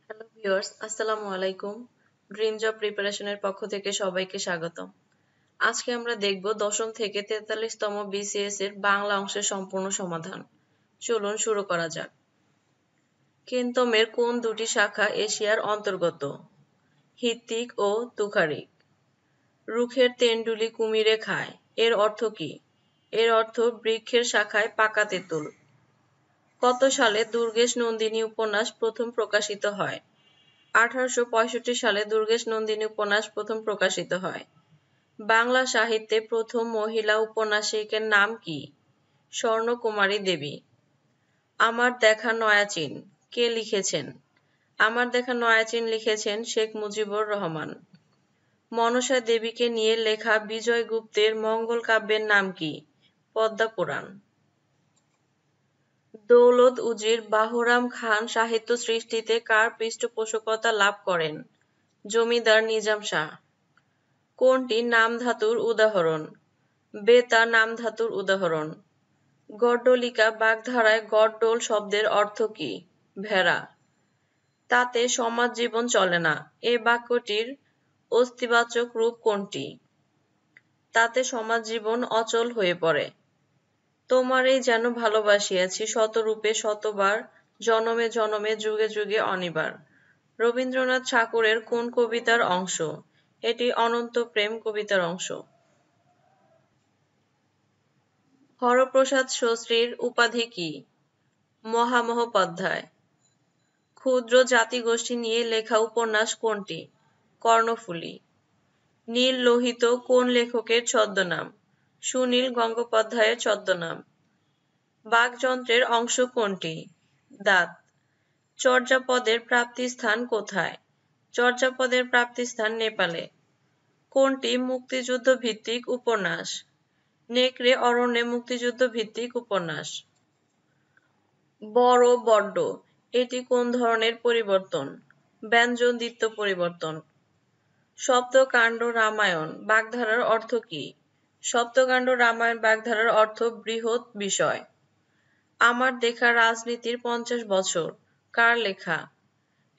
Hello viewers, আসসালামু আলাইকুম। Dream job প্রিপারেশনের পক্ষ থেকে সবাইকে স্বাগতম। আজকে আমরা দেখব দশম থেকে 43তম বিসিএস এর বাংলা অংশের সম্পূর্ণ সমাধান। চলুন শুরু করা যাক। কেন্তমের কোন দুটি শাখা এশিয়ার অন্তর্গত? হিত্তিক ও তুখারিক। রুখের তেন্ডুলি কুমিরে খায়, এর অর্থ কি? এর অর্থ বৃক্ষের শাখায় পাকা তেঁতুল। কত সালে দুর্গেশ নন্দিনী উপন্যাস প্রথম প্রকাশিত হয়? 1865 সালে দুর্গেশ নন্দিনী উপন্যাস প্রথম প্রকাশিত হয়। বাংলা সাহিত্যে প্রথম মহিলা উপন্যাসিকের নাম কি? স্বর্ণকুমারী দেবী। আমার দেখা নয়াচিন কে লিখেছেন? আমার দেখা নয়াচিন লিখেছেন শেখ মুজিবুর রহমান। মনসা দেবীকে নিয়ে লেখা বিজয় গুপ্তের মঙ্গল কাব্যের নাম কি? পদ্মা পুরাণ। দৌলত উজির বাহরাম খান সাহিত্য সৃষ্টিতে কার পৃষ্ঠপোষকতা লাভ করেন? জমিদার নিজাম শাহ। কোনটি নাম ধাতুর উদাহরণ? বেতা নাম ধাতুর উদাহরণ। গড্ডলিকা বাগধারায় গড্ডল শব্দের অর্থ কি? ভেড়া। তাতে সমাজ জীবন চলে না, এ বাক্যটির অস্তিবাচক রূপ কোনটি? তাতে সমাজ জীবন অচল হয়ে পড়ে। তোমারই যেন ভালোবাসিয়াছি শতরূপে শতবার, জনমে জনমে যুগে যুগে অনিবার। রবীন্দ্রনাথ ঠাকুরের কোন কবিতার অংশ? এটি অনন্ত প্রেম কবিতার অংশ। হরপ্রসাদ শাস্ত্রীর উপাধি কি? মহামহোপাধ্যায়। ক্ষুদ্র জাতিগোষ্ঠী নিয়ে লেখা উপন্যাস কোনটি? কর্ণফুলী। নীল লোহিত কোন লেখকের ছদ্মনাম? সুনীল গঙ্গোপাধ্যায়ের ছদ্মনাম। বাকযন্ত্রের অংশ কোনটি? দাঁত। চর্যাপদের প্রাপ্তিস্থান কোথায়? চর্যাপদের প্রাপ্তিস্থান নেপালে। কোনটি মুক্তিযুদ্ধ ভিত্তিক উপন্যাস? নেকড়ে অরণ্যে মুক্তিযুদ্ধ ভিত্তিক উপন্যাস। বড় বড্ড এটি কোন ধরনের পরিবর্তন? ব্যঞ্জন দ্বিত্ব পরিবর্তন। সপ্তকাণ্ড রামায়ণ বাগধারার অর্থ কি? সপ্তকাণ্ড রামায়ণ বাগধারার অর্থ বৃহৎ বিষয়। আমার দেখা রাজনীতির 50 বছর কার লেখা?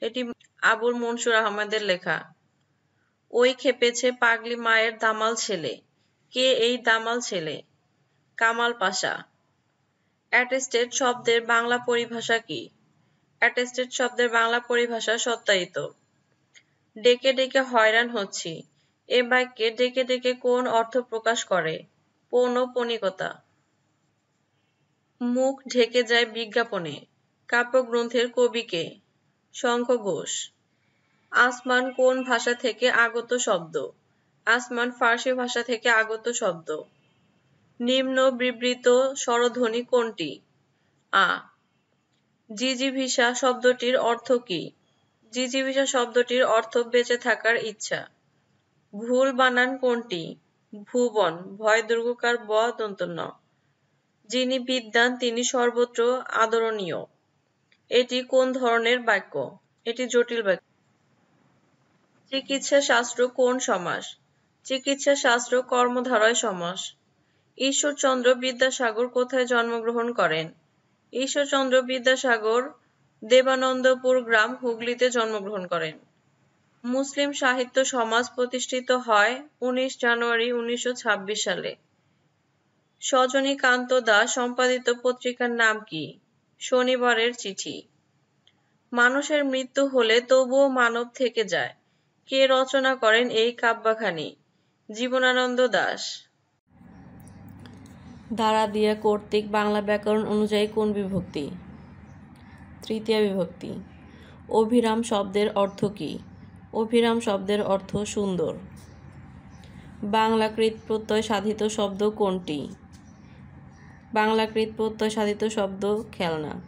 এটি আবুল মনসুর আহমেদের লেখা। ওই খেপেছে পাগলি মায়ের দামাল ছেলে, কে এই দামাল ছেলে? কামাল পাশা। অ্যাটেস্টেড শব্দের বাংলা পরিভাষা কি? অ্যাটেস্টেড শব্দের বাংলা পরিভাষা সত্যায়িত। ডেকে ডেকে হয়রান হচ্ছি, এ বাক্যে ডেকে ডেকে কোন অর্থ প্রকাশ করে? পৌনঃপুনিকতা। মুখ ঢেকে যায় বিজ্ঞাপনে, কাব্যগ্রন্থের কবি কে? শঙ্খ ঘোষ। আসমান কোন ভাষা থেকে আগত শব্দ? আসমান ফার্সি ভাষা থেকে আগত শব্দ। নিম্ন বিবৃত স্বরধ্বনি কোনটি? আ। জিজিভিষা শব্দটির অর্থ কি? জিজিভিষা শব্দটির অর্থ বেঁচে থাকার ইচ্ছা। ভুল বানান কোনটি? ভুবন, ভয় দুর্গকার ব দন্ত ন। যিনি বিদ্বান তিনি সর্বত্র আদরণীয়। এটি কোন ধরনের বাক্য? এটি জটিল বাক্য। চিকিৎসা শাস্ত্র কোন সমাস? চিকিৎসা শাস্ত্র কর্মধারয় সমাস। ঈশ্বরচন্দ্র বিদ্যাসাগর কোথায় জন্মগ্রহণ করেন? ঈশ্বরচন্দ্র বিদ্যাসাগর দেবানন্দপুর গ্রাম হুগলিতে জন্মগ্রহণ করেন। মুসলিম সাহিত্য সমাজ প্রতিষ্ঠিত হয় 19 জানুয়ারি 1926 সালে। সজনীকান্ত দাস সম্পাদিত পত্রিকার নাম কি? শনিবারের চিঠি। মানুষের মৃত্যু হলে তবুও মানব থেকে যায়, কে রচনা করেন এই কাব্যখানি? জীবনানন্দ দাশ। ধারা দিয়া কর্তৃক বাংলা ব্যাকরণ অনুযায়ী কোন বিভক্তি? তৃতীয়া বিভক্তি। অভিরাম শব্দের অর্থ কি? অভিরাম শব্দের অর্থ সুন্দর। বাংলাকৃত প্রত্যয় সাধিত শব্দ কোনটি? বাংলাকৃত প্রত্যয় সাধিত শব্দ খেলনা।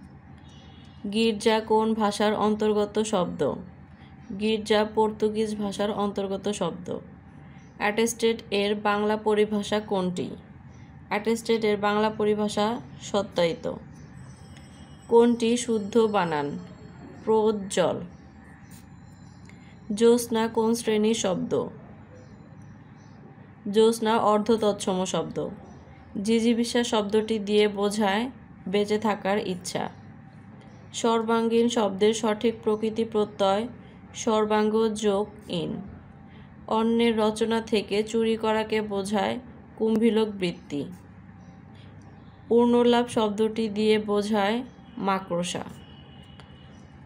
গির্জা কোন ভাষার অন্তর্গত শব্দ? গির্জা পর্তুগিজ ভাষার অন্তর্গত শব্দ। অ্যাটেস্টেড এর বাংলা পরিভাষা কোনটি? অ্যাটেস্টেড এর বাংলা পরিভাষা সত্যায়িত। কোনটি শুদ্ধ বানান? প্রজ্জ্বল। জ্যোৎস্না কোন শ্রেণীর শব্দ? জ্যোৎস্না অর্ধ তৎসম শব্দ। জিজিভিষা শব্দটি দিয়ে বোঝায় বেঁচে থাকার ইচ্ছা। সর্বাঙ্গীন শব্দের সঠিক প্রকৃতি প্রত্যয় সর্বাঙ্গ যোগ ইন। অন্যের রচনা থেকে চুরি করাকে বোঝায় কুম্ভিলক বৃত্তি। পূর্ণলাভ শব্দটি দিয়ে বোঝায় মাকড়সা।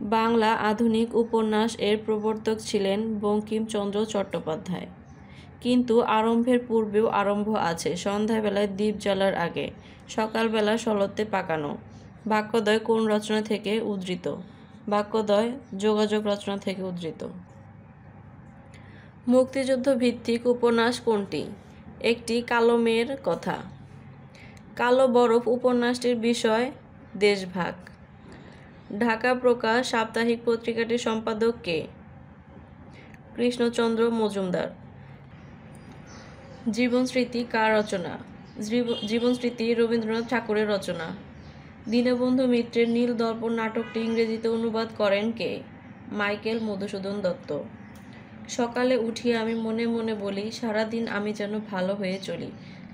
বাংলা আধুনিক উপন্যাস এর প্রবর্তক ছিলেন বঙ্কিমচন্দ্র চট্টোপাধ্যায়। কিন্তু আরম্ভের পূর্বেও আরম্ভ আছে, সন্ধ্যাবেলায় দীপ জ্বালার আগে, সকালবেলা সলতে পাকানো। বাক্যদ্বয় কোন রচনা থেকে উদ্ধৃত? বাক্যদ্বয় যোগাযোগ রচনা থেকে উদ্ধৃত। মুক্তিযুদ্ধ ভিত্তিক উপন্যাস কোনটি? একটি কালো মেয়ের কথা। কালো বরফ উপন্যাসটির বিষয় দেশভাগ। ঢাকা প্রকাশ সাপ্তাহিক পত্রিকাটির সম্পাদক কে? কৃষ্ণচন্দ্র মজুমদার। জীবনস্মৃতি কার রচনা? জীবনস্মৃতি রবীন্দ্রনাথ ঠাকুরের রচনা। দীনবন্ধু মিত্রের নীল দর্পণ নাটকটি ইংরেজিতে অনুবাদ করেন কে? মাইকেল মধুসূদন দত্ত। সকালে উঠিয়ে আমি মনে মনে বলি, সারাদিন আমি যেন ভালো হয়ে চলি।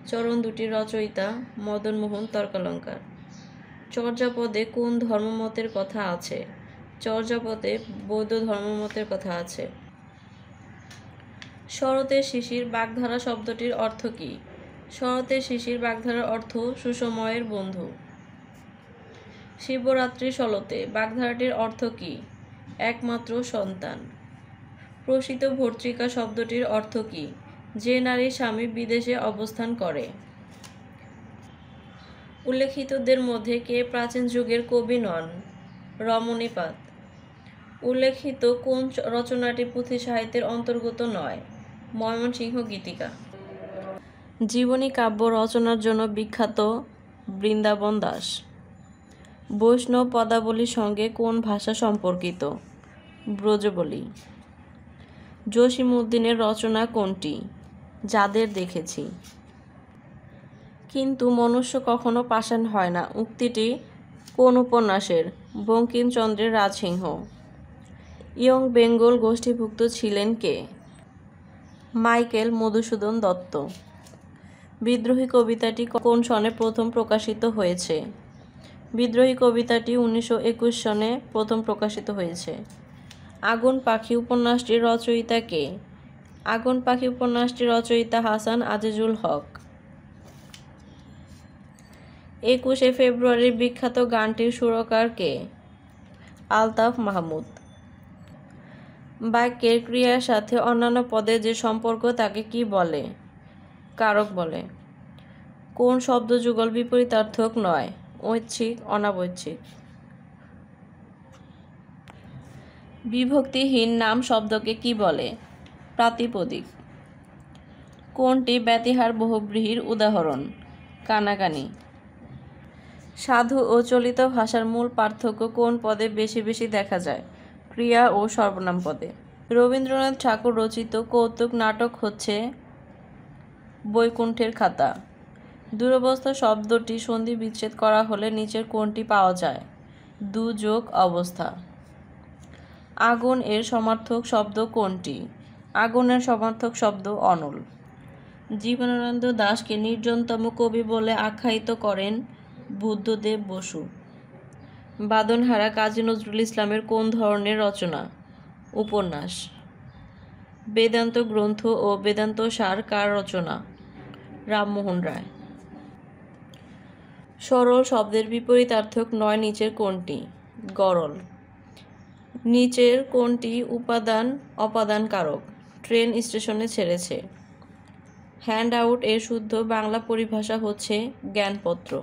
চরণ দুটির রচয়িতা মদনমোহন তর্কালঙ্কার। চর্যাপদে কোন ধর্মমতের কথা আছে? চর্যাপদে বৌদ্ধ ধর্মমতের কথা আছে। শরতের শিশির বাগধারা শব্দটির অর্থ কী? শরতের শিশির বাগধারার অর্থ সুসময়ের বন্ধু। শিবরাত্রি সলতে বাগধারাটির অর্থ কী? একমাত্র সন্তান। প্রসিত ভর্তৃকা শব্দটির অর্থ কী? যে নারীর স্বামী বিদেশে অবস্থান করে। উল্লেখিতদের মধ্যে কে প্রাচীন যুগের কবি নন? রমণীপাদ। উল্লেখিত কোন রচনাটি পুঁথি সাহিত্যের অন্তর্গত নয়? ময়মনসিংহ গীতিকা। জীবনী কাব্য রচনার জন্য বিখ্যাত বৃন্দাবন দাস। বৈষ্ণব পদাবলীর সঙ্গে কোন ভাষা সম্পর্কিত? ব্রজবলি। জসীমউদ্দীনের রচনা কোনটি? যাদের দেখেছি। কিন্তু মনুষ্য কখনো পাষাণ হয় না উক্তিটি কোন উপন্যাসের? বঙ্কিমচন্দ্রের রাজসিংহ। ইয়ং বেঙ্গল গোষ্ঠীভুক্ত ছিলেন কে? মাইকেল মধুসূদন দত্ত। বিদ্রোহী কবিতাটি কোন সনে প্রথম প্রকাশিত হয়েছে? বিদ্রোহী কবিতাটি 1921 সনে প্রথম প্রকাশিত হয়েছে। আগুন পাখি উপন্যাসটির রচয়িতা কে? আগুন পাখি উপন্যাসটির রচয়িতা হাসান আজিজুল হক। 21শে ফেব্রুয়ারির বিখ্যাত গানটির সুরকার কে? আলতাফ মাহমুদ। বাক্যের ক্রিয়ার সাথে অন্যান্য পদের যে সম্পর্ক তাকে কি বলে? কারক বলে। কোন শব্দযুগল বিপরীতার্থক নয়? ঐচ্ছিক, অনাবৈচ্ছিক। বিভক্তিহীন নাম শব্দকে কি বলে? প্রাতিপদিক। কোনটি ব্যতিহার বহুব্রীহির উদাহরণ? কানাকানি। সাধু ও চলিত ভাষার মূল পার্থক্য কোন পদে বেশি বেশি দেখা যায়? ক্রিয়া ও সর্বনাম পদে। রবীন্দ্রনাথ ঠাকুর রচিত কৌতুক নাটক হচ্ছে বৈকুণ্ঠের খাতা। দুরবস্থা শব্দটি সন্ধি বিচ্ছেদ করা হলে নিচের কোনটি পাওয়া যায়? দুযোগ অবস্থা। আগুন এর সমার্থক শব্দ কোনটি? আগুনের সমার্থক শব্দ অনল। জীবনানন্দ দাশকে নির্জনতম কবি বলে আখ্যায়িত করেন বুদ্ধদেব বসু। বাঁধনহারা কাজী নজরুল ইসলামের কোন ধরনের রচনা? উপন্যাস। বেদান্ত গ্রন্থ ও বেদান্ত সার কার রচনা? রামমোহন রায়। সরল শব্দের বিপরীতার্থক নয় নিচের কোনটি? গরল। নিচের কোনটি উপাদান অপাদান কারক? ট্রেন স্টেশনে ছেড়েছে। হ্যান্ড আউট এর শুদ্ধ বাংলা পরিভাষা হচ্ছে জ্ঞানপত্র।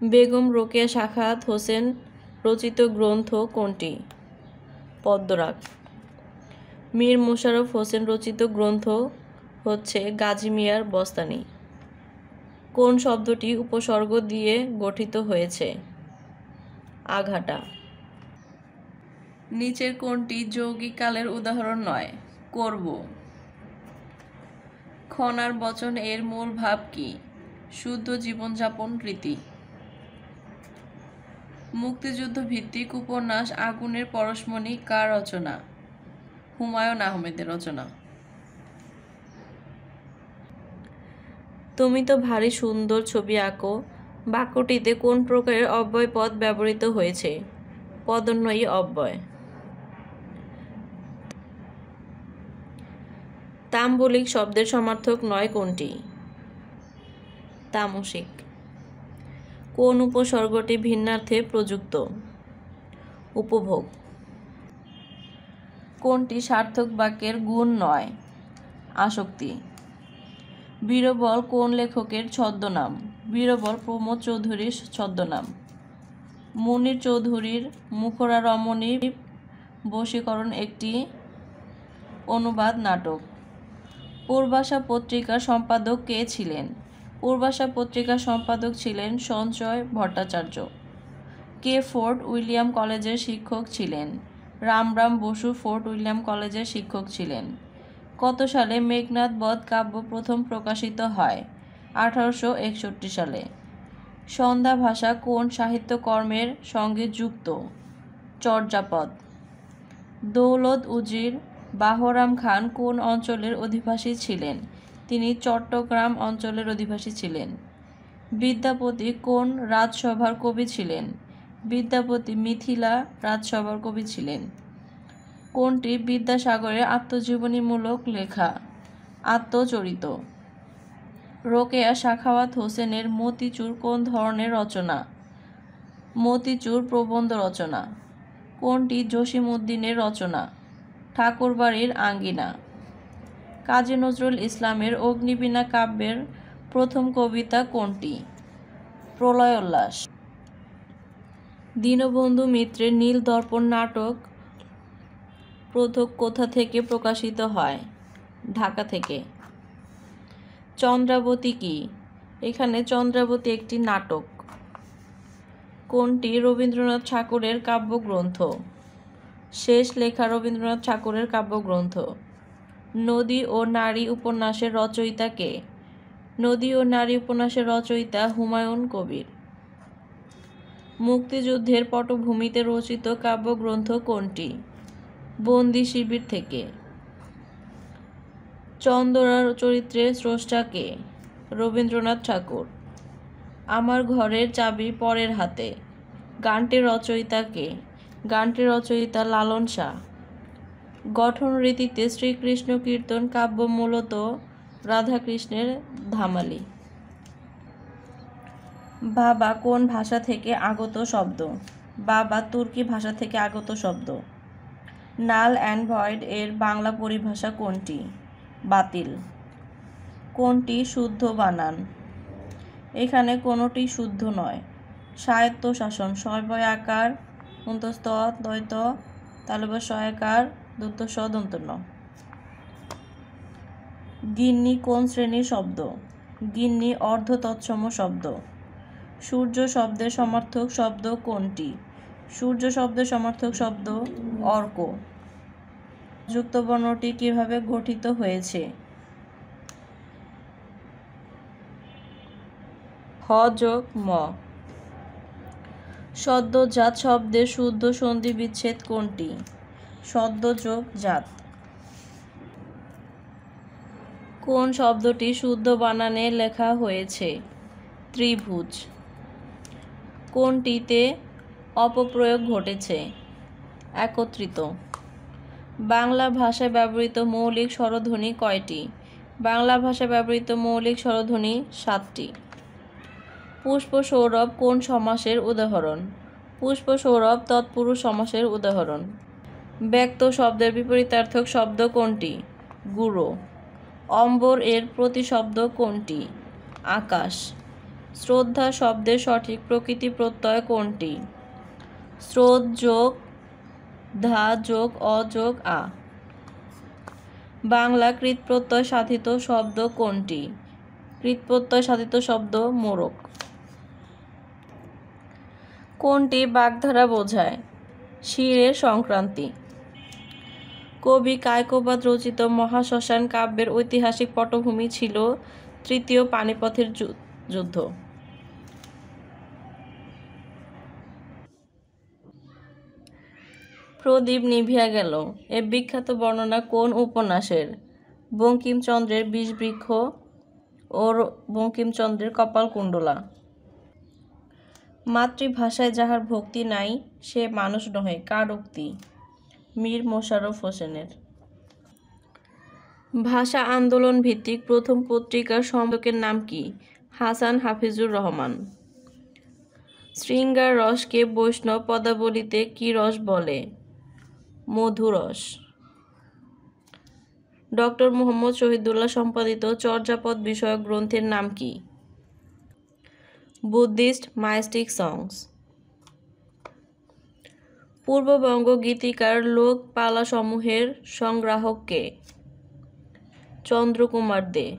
বেগম রোকেয়া সাখাওয়াত হোসেন রচিত গ্রন্থ কোনটি? পদ্মরাগ। মীর মোশাররফ হোসেন রচিত গ্রন্থ হচ্ছে গাজী মিয়ার বস্তানি। কোন শব্দটি উপসর্গ দিয়ে গঠিত হয়েছে? আঘাটা। নিচের কোনটি যৌগিক কালের উদাহরণ নয়? করব। ক্ষণ আর বচন এর মূল ভাব কি? শুদ্ধ জীবনযাপন রীতি। মুক্তিযুদ্ধ ভিত্তিক উপন্যাস আগুনের পরশমণি কার রচনা? হুমায়ুন আহমেদের রচনা। তুমি তো ভারী সুন্দর ছবি আঁকো, বাক্যটিতে কোন প্রকারের অব্যয় পদ ব্যবহৃত হয়েছে? পদোন্নয়ী অব্যয়। তাম্বলিক শব্দের সমার্থক নয় কোনটি? তামসিক। কোন উপসর্গটি ভিন্নার্থে প্রযুক্ত? উপভোগ। কোনটি সার্থক বাক্যের গুণ নয়? আসক্তি। বীরবল কোন লেখকের ছদ্মনাম? বীরবল প্রমোদ চৌধুরীর ছদ্মনাম। মুনীর চৌধুরীর মুখরা রমণীর বশীকরণ একটি অনুবাদ নাটক। পূর্বাশা পত্রিকার সম্পাদক কে ছিলেন? পূর্বাশা পত্রিকার সম্পাদক ছিলেন সঞ্জয় ভট্টাচার্য। কে ফোর্ট উইলিয়াম কলেজের শিক্ষক ছিলেন? রামরাম বসু ফোর্ট উইলিয়াম কলেজের শিক্ষক ছিলেন। কত সালে মেঘনাদ বধ কাব্য প্রথম প্রকাশিত হয়? 1861 সালে। সন্ধ্যা ভাষা কোন সাহিত্যকর্মের সঙ্গে যুক্ত? চর্যাপদ। দৌলত উজির বাহরাম খান কোন অঞ্চলের অধিবাসী ছিলেন? তিনি চট্টগ্রাম অঞ্চলের অধিবাসী ছিলেন। বিদ্যাপতি কোন রাজসভার কবি ছিলেন? বিদ্যাপতি মিথিলা রাজসভার কবি ছিলেন। কোনটি বিদ্যাসাগরের আত্মজীবনীমূলক লেখা? আত্মচরিত। রোকেয়া সাখাওয়াত হোসেনের মতিচুর কোন ধরনের রচনা? মতিচুর প্রবন্ধ রচনা। কোনটি জসিমউদ্দিনের রচনা? ঠাকুরবাড়ির আঙ্গিনা। কাজী নজরুল ইসলামের অগ্নিবীণা কাব্যের প্রথম কবিতা কোনটি? প্রলয়োল্লাস। দীনবন্ধু মিত্রের নীল দর্পণ নাটক প্রথম কোথা থেকে প্রকাশিত হয়? ঢাকা থেকে। চন্দ্রাবতী কি? এখানে চন্দ্রাবতী একটি নাটক। কোনটি রবীন্দ্রনাথ ঠাকুরের কাব্যগ্রন্থ? শেষ লেখা রবীন্দ্রনাথ ঠাকুরের কাব্যগ্রন্থ। নদী ও নারী উপন্যাসের রচয়িতা কে? নদী ও নারী উপন্যাসের রচয়িতা হুমায়ুন কবির। মুক্তিযুদ্ধের পটভূমিতে রচিত কাব্যগ্রন্থ কোনটি? বন্দি শিবির থেকে। চন্দরার চরিত্রের স্রষ্টা কে? রবীন্দ্রনাথ ঠাকুর। আমার ঘরের চাবি পরের হাতে গানটির রচয়িতা কে? গানটির রচয়িতা লালন শাহ। গঠন রীতিতে শ্রীকৃষ্ণ কীর্তন কাব্য মূলত রাধাকৃষ্ণের ধামালি। বাবা কোন ভাষা থেকে আগত শব্দ? বাবা তুর্কি ভাষা থেকে আগত শব্দ। নাল অ্যান্ড ভয়েড এর বাংলা পরিভাষা কোনটি? বাতিল। কোনটি শুদ্ধ বানান? এখানে কোনোটি শুদ্ধ নয়। স্বায়ত্তশাসন সবয় আকার অন্তস্থ দ্বৈত তালব্য সয়াকার দন্ত স দন্ত ন। গিন্নি কোন শ্রেণীর শব্দ? গিন্নি অর্ধ তৎসম শব্দ। সূর্য শব্দের সমার্থক শব্দ কোনটি? সূর্য শব্দের সমার্থক শব্দ অর্ক। যুক্ত বর্ণটি কিভাবে গঠিত হয়েছে? হ যোগ ম। সদ্যজাত শব্দের শুদ্ধ সন্ধি বিচ্ছেদ কোনটি? সদ্য যোগ জাত। কোন শব্দটি শুদ্ধ বানানে লেখা হয়েছে? ত্রিভুজ। কোনটিতে অপপ্রয়োগ ঘটেছে? একত্রিত। বাংলা ভাষায় ব্যবহৃত মৌলিক স্বরধ্বনি কয়টি? বাংলা ভাষায় ব্যবহৃত মৌলিক স্বরধ্বনি 7টি। পুষ্প সৌরভ কোন সমাসের উদাহরণ? পুষ্প সৌরভ তৎপুরুষ সমাসের উদাহরণ। ব্যক্ত শব্দের বিপরীতার্থক শব্দ কোনটি? গুঁড়ো। অম্বর এর প্রতিশব্দ কোনটি? আকাশ। শ্রদ্ধা শব্দের সঠিক প্রকৃতি প্রত্যয় কোনটি? স্রোত যোগ ধা যোগ অ যোগ আ। বাংলা কৃৎপ্রত্যয় সাধিত শব্দ কোনটি? কৃৎপ্রত্যয় সাধিত শব্দ মোড়ক। কোনটি বাগধারা বোঝায়? শিরের সংক্রান্তি। কবি কায়কোবাদ রচিত মহাশ্মশান কাব্যের ঐতিহাসিক পটভূমি ছিল তৃতীয় পানিপথের যুদ্ধ। প্রদীপ নিভিয়া গেল এ বিখ্যাত বর্ণনা কোন উপন্যাসের? বঙ্কিমচন্দ্রের বিষবৃক্ষ ও বঙ্কিমচন্দ্রের কপালকুণ্ডলা। মাতৃভাষায় যাহার ভক্তি নাই সে মানুষ নহে, কার উক্তি? মীর মোশাররফ হোসেনের। ভাষা আন্দোলন ভিত্তিক প্রথম পত্রিকার সম্পাদকের নাম কি? হাসান হাফিজুর রহমান। শৃঙ্গার রসকে বৈষ্ণব পদাবলিতে কি রস বলে? মধুরস। ডক্টর মুহম্মদ শহীদুল্লাহ সম্পাদিত চর্যাপদ বিষয়ক গ্রন্থের নাম কি? বুদ্ধিস্ট মাইস্টিক সংস। পূর্ববঙ্গ গীতিকার লোকপালাসমূহের সংগ্রাহক কে? চন্দ্রকুমার দে।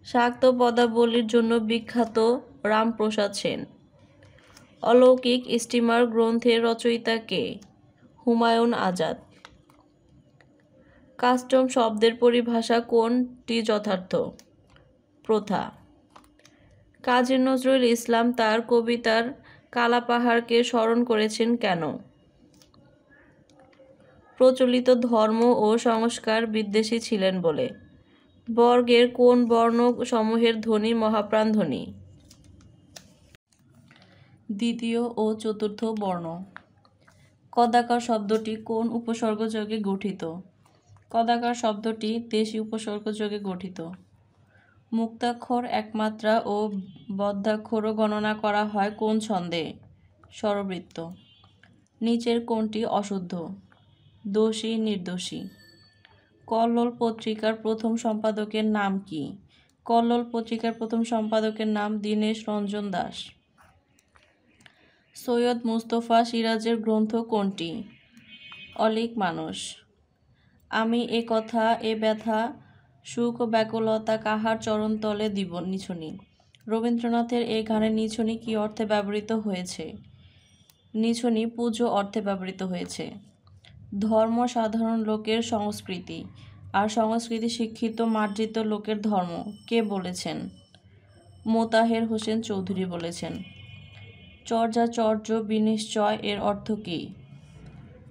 শাক্ত পদাবলীর জন্য বিখ্যাত রামপ্রসাদ সেন। অলৌকিক স্টিমার গ্রন্থের রচয়িতা কে? হুমায়ুন আজাদ। কাস্টম শব্দের পরিভাষা কোনটি যথার্থ? প্রথা। কাজী নজরুল ইসলাম তার কবিতার কালাপাহাড়কে স্মরণ করেছেন কেন? প্রচলিত ধর্ম ও সংস্কার বিদ্বেষী ছিলেন বলে। বর্গের কোন বর্ণ সমূহের ধ্বনি মহাপ্রাণ ধ্বনি? দ্বিতীয় ও চতুর্থ বর্ণ। কদাকার শব্দটি কোন উপসর্গযোগে গঠিত? কদাকার শব্দটি দেশী উপসর্গযোগে গঠিত। মুক্তাক্ষর একমাত্রা ও বদ্ধাক্ষরও গণনা করা হয় কোন ছন্দে? স্বরবৃত্ত। নিচের কোনটি অশুদ্ধ? দোষী নির্দোষী। কল্লোল পত্রিকার প্রথম সম্পাদকের নাম কি? কল্লোল পত্রিকার প্রথম সম্পাদকের নাম দীনেশ রঞ্জন দাস। সৈয়দ মুস্তফা সিরাজের গ্রন্থ কোনটি? অলীক মানস। আমি এ কথা এ ব্যথা সুখ ব্যাকুলতা কাহার চরণতলে দিব নিছুনি। রবীন্দ্রনাথের এই গানের নিছুনি কি অর্থে ব্যবহৃত হয়েছে? নিছুনি পুজো অর্থে ব্যবহৃত হয়েছে। ধর্ম সাধারণ লোকের সংস্কৃতি, আর সংস্কৃতি শিক্ষিত মার্জিত লোকের ধর্ম, কে বলেছেন? মোতাহের হোসেন চৌধুরী বলেছেন। চর্যাচর্য বিনিশ্চয় এর অর্থ কী?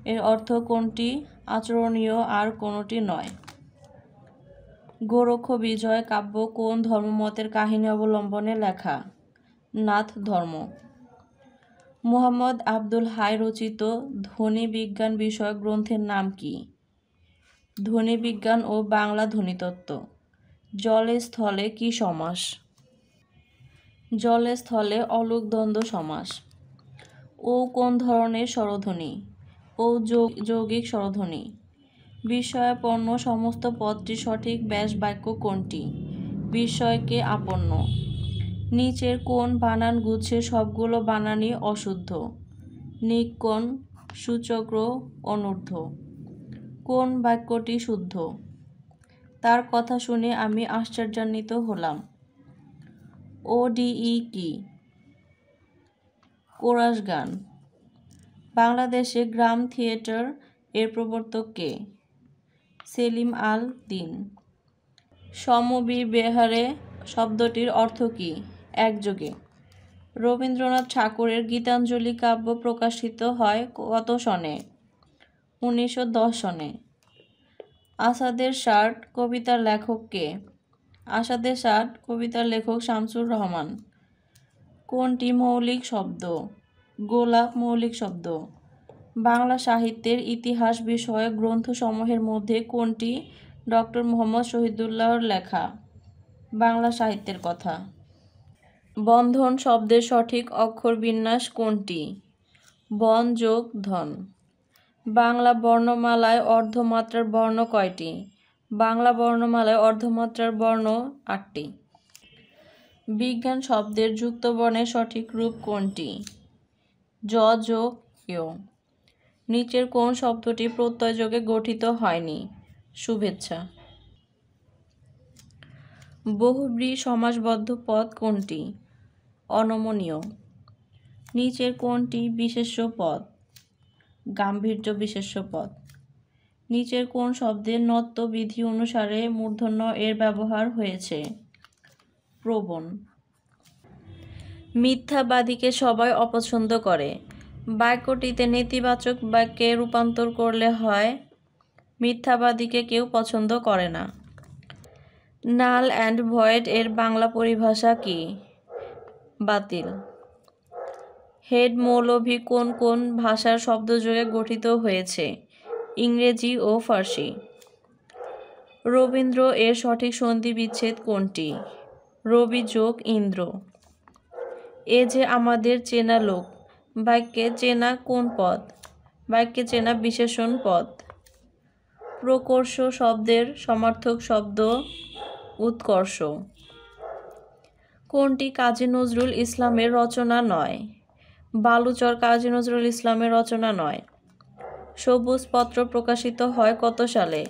এর অর্থ কোনটি আচরণীয় আর কোনটি নয়। গোরক্ষ বিজয় কাব্য কোন ধর্মমতের কাহিনী অবলম্বনে লেখা? নাথ ধর্ম। মুহাম্মদ আবদুল হাই রচিত ধ্বনি বিজ্ঞান বিষয়ক গ্রন্থের নাম কি? ধ্বনি বিজ্ঞান ও বাংলা ধ্বনিতত্ত্ব। জলে স্থলে কি সমাস? জলে স্থলে অলুক দ্বন্দ্ব সমাস। ও কোন ধরনের স্বরধ্বনি? ও যৌগিক স্বরধ্বনি। বিস্ময়াপন্ন সমস্ত পদটির সঠিক ব্যাস বাক্য কোনটি? বিস্ময়কে আপন্ন। নিচের কোন বানান গুচ্ছের সবগুলো বানানই অশুদ্ধ? নিক্কণ, সূচক্র, অনূর্ধ্ব। কোন বাক্যটি শুদ্ধ? তার কথা শুনে আমি আশ্চর্যান্বিত হলাম। ODE কি? কোরাস গান। বাংলাদেশে গ্রাম থিয়েটার এর প্রবর্তক কে? সেলিম আল দীন। সমবিহারে শব্দটির অর্থ কী? একযোগে। রবীন্দ্রনাথ ঠাকুরের গীতাঞ্জলি কাব্য প্রকাশিত হয় কত সনে? 1910 সনে। আসাদের ষাট কবিতার লেখক কে? আসাদের ষাট কবিতার লেখক শামসুর রহমান। কোনটি মৌলিক শব্দ? গোলাপ মৌলিক শব্দ। বাংলা সাহিত্যের ইতিহাস বিষয়ক গ্রন্থসমূহের মধ্যে কোনটি ডক্টর মুহম্মদ শহীদুল্লাহর লেখা? বাংলা সাহিত্যের কথা। বন্ধন শব্দের সঠিক অক্ষর বিন্যাস কোনটি? বন যোগ ধন। বাংলা বর্ণমালায় অর্ধমাত্রার বর্ণ কয়টি? বাংলা বর্ণমালায় অর্ধমাত্রার বর্ণ 8টি। বিজ্ঞান শব্দের যুক্তবর্ণের সঠিক রূপ কোনটি? জ যোগ য়। নিচের কোন শব্দটি প্রত্যয় যোগে গঠিত হয়নি? শুভেচ্ছা। বহুব্রী সমাসবদ্ধ পদ কোনটি? অনমনীয়। নিচের কোনটি বিশেষ্য পদ? গাম্ভীর্য বিশেষ্য পদ। নিচের কোন শব্দে নত্ব বিধি অনুসারে মূর্ধন্য এর ব্যবহার হয়েছে? প্রবণ। মিথ্যাবাদীকে সবাই অপছন্দ করে। বাক্যটিতে নেতিবাচক বাক্যে রূপান্তর করলে হয় মিথ্যাবাদীকে কেউ পছন্দ করে না। নাল অ্যান্ড ভয়েড এর বাংলা পরিভাষা কি? বাতিল। হেড মৌলভী কোন কোন ভাষার শব্দযোগে গঠিত হয়েছে? ইংরেজি ও ফার্সি। রবীন্দ্র এর সঠিক সন্ধি বিচ্ছেদ কোনটি? রবি যোগ ইন্দ্র। এ যে আমাদের চেনা লোক বাক্যে চেনা কোন পদ? বাক্যে চেনা বিশেষণ পদ। প্রকর্ষ শব্দের সমার্থক শব্দ উৎকর্ষ। কোনটি কাজী নজরুল ইসলামের রচনা নয়? বালুচর কাজী নজরুল ইসলামের রচনা নয়। সবুজ পত্র প্রকাশিত হয় কত সালে?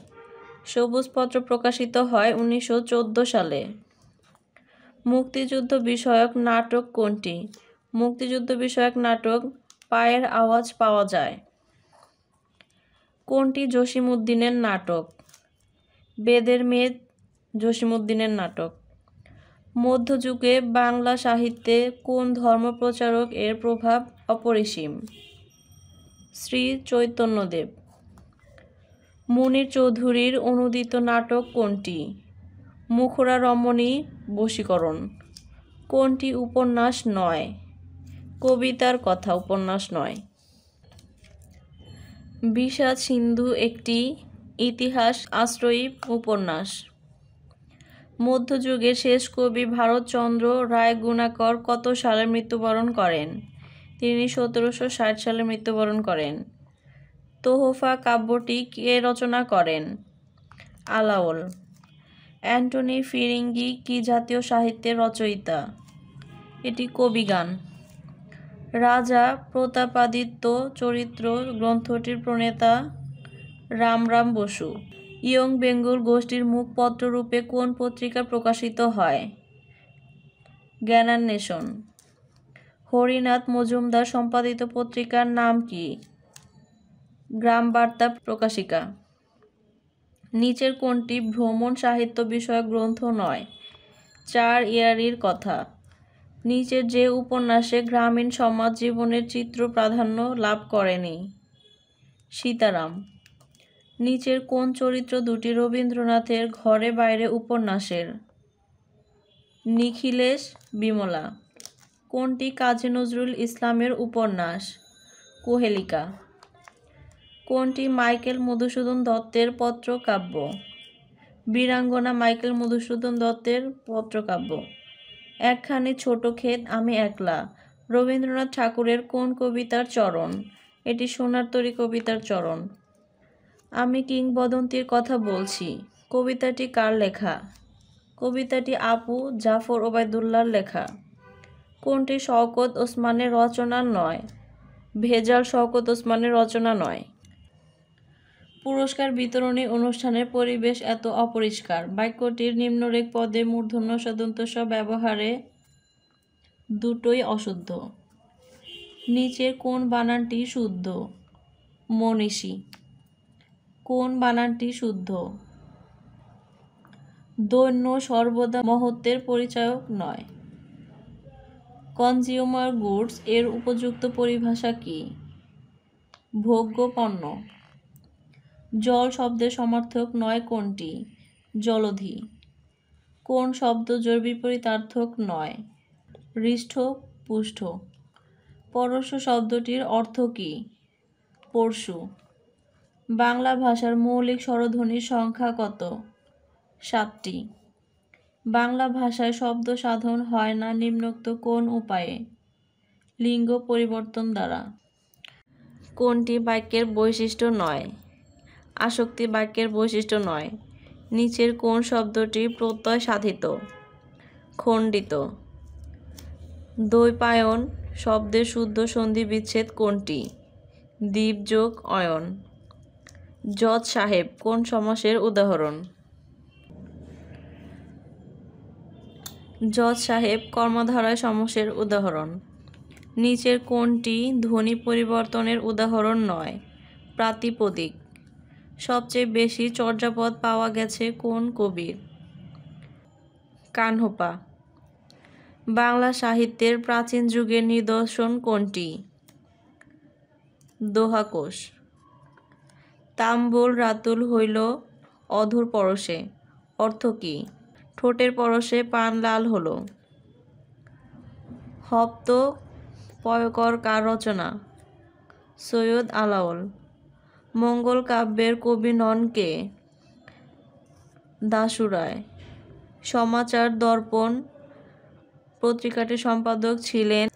সবুজ পত্র প্রকাশিত হয় 1914 সালে। মুক্তিযুদ্ধ বিষয়ক নাটক কোনটি? মুক্তিযুদ্ধ বিষয়ক নাটক পায়ের আওয়াজ পাওয়া যায়। কোনটি জসিমউদ্দিনের নাটক? বেদের মেয়ে জসিমউদ্দিনের নাটক। মধ্যযুগে বাংলা সাহিত্যে কোন ধর্মপ্রচারক এর প্রভাব অপরিসীম? শ্রী চৈতন্যদেব। মুনীর চৌধুরীর অনূদিত নাটক কোনটি? মুখরা রমণী বশীকরণ। কোনটি উপন্যাস নয়? কবিতার কথা, উপন্যাস নয়। বিষাদ সিন্ধু একটি ইতিহাস আশ্রয়ী উপন্যাস। মধ্যযুগের শেষ কবি ভারতচন্দ্র রায় গুণাকর কত সালে মৃত্যুবরণ করেন? তিনি 1760 সালে মৃত্যুবরণ করেন। তোহফা কাব্যটি কে রচনা করেন? আলাওল। অ্যান্টনি ফিরিঙ্গি কি জাতীয় সাহিত্যের রচয়িতা? এটি কবিগান। রাজা প্রতাপাদিত্য চরিত্র গ্রন্থটির প্রণেতা রামরাম বসু। ইয়ং বেঙ্গল গোষ্ঠীর মুখপত্ররূপে কোন পত্রিকা প্রকাশিত হয়? জ্ঞানান্বেষণ। হরিনাথ মজুমদার সম্পাদিত পত্রিকার নাম কি? গ্রামবার্তা প্রকাশিকা। নিচের কোনটি ভ্রমণ সাহিত্য বিষয়ক গ্রন্থ নয়? 4 ইয়ারির কথা। নিচের যে উপন্যাসে গ্রামীণ সমাজ জীবনের চিত্র প্রাধান্য লাভ করেনি? সীতারাম। নিচের কোন চরিত্র দুটি রবীন্দ্রনাথের ঘরে বাইরে উপন্যাসের? নিখিলেশ, বিমলা। কোনটি কাজী নজরুল ইসলামের উপন্যাস? কুহেলিকা। কোনটি মাইকেল মধুসূদন দত্তের পত্রকাব্য? বীরাঙ্গনা মাইকেল মধুসূদন দত্তের পত্রকাব্য। একখানি ছোট ক্ষেত আমি একলা রবীন্দ্রনাথ ঠাকুরের কোন কবিতার চরণ? এটি সোনার তরী কবিতার চরণ। আমি কিংবদন্তির কথা বলছি কবিতাটি কার লেখা? কবিতাটি আপু জাফর ওবায়দুল্লাহর লেখা। কোনটি শওকত ওসমানের রচনা নয়? ভেজাল শওকত ওসমানের রচনা নয়। পুরস্কার বিতরণী অনুষ্ঠানের পরিবেশ এত অপরিষ্কার বাক্যটির নিম্নরেখ পদে মূর্ধন্য সদন্তস্ব ব্যবহারে দুটোই অশুদ্ধ। নিচের কোন বানানটি শুদ্ধ? মনীষী। কোন বানানটি শুদ্ধ? দৈন্য সর্বদা মহত্বের পরিচায়ক নয়। কনজিউমার গুডস এর উপযুক্ত পরিভাষা কি? ভোগ্য পণ্য। জল শব্দের সমার্থক নয় কোনটি? জলধি। কোন শব্দ জোড় বিপরীতার্থক নয়? হৃষ্ট পুষ্ট। পরশু শব্দটির অর্থ কি? পরশু। বাংলা ভাষার মৌলিক স্বরধ্বনির সংখ্যা কত? 7টি। বাংলা ভাষায় শব্দ সাধন হয় না নিম্নোক্ত কোন উপায়ে? লিঙ্গ পরিবর্তন দ্বারা। কোনটি বাক্যের বৈশিষ্ট্য নয়? আসক্তি বাক্যের বৈশিষ্ট্য নয়। নিচের কোন শব্দটি প্রত্যয় সাধিত? খণ্ডিত। দ্বৈপায়ন শব্দের শুদ্ধ সন্ধি বিচ্ছেদ কোনটি? দ্বীপ যোগ অয়ন। জজ সাহেব কোন সমাসের উদাহরণ? জজ সাহেব কর্মধারয় সমাসের উদাহরণ। নিচের কোনটি ধ্বনি পরিবর্তনের উদাহরণ নয়? প্রাতিপদিক। সবচেয়ে বেশি চর্যাপদ পাওয়া গেছে কোন কবির? কানহপা। বাংলা সাহিত্যের প্রাচীন যুগের নিদর্শন কোনটি? দোহাকোষ। তাম্বুল রাতুল হইল অধর পরশে অর্থ কী? ঠোঁটের পরশে পান লাল হলো। হপ্ত পয়কর কার রচনা? সৈয়দ আলাওল। মঙ্গল কাব্যের কবি নন কে? দাশু রায়। সমাচার দর্পণ পত্রিকাটির সম্পাদক ছিলেন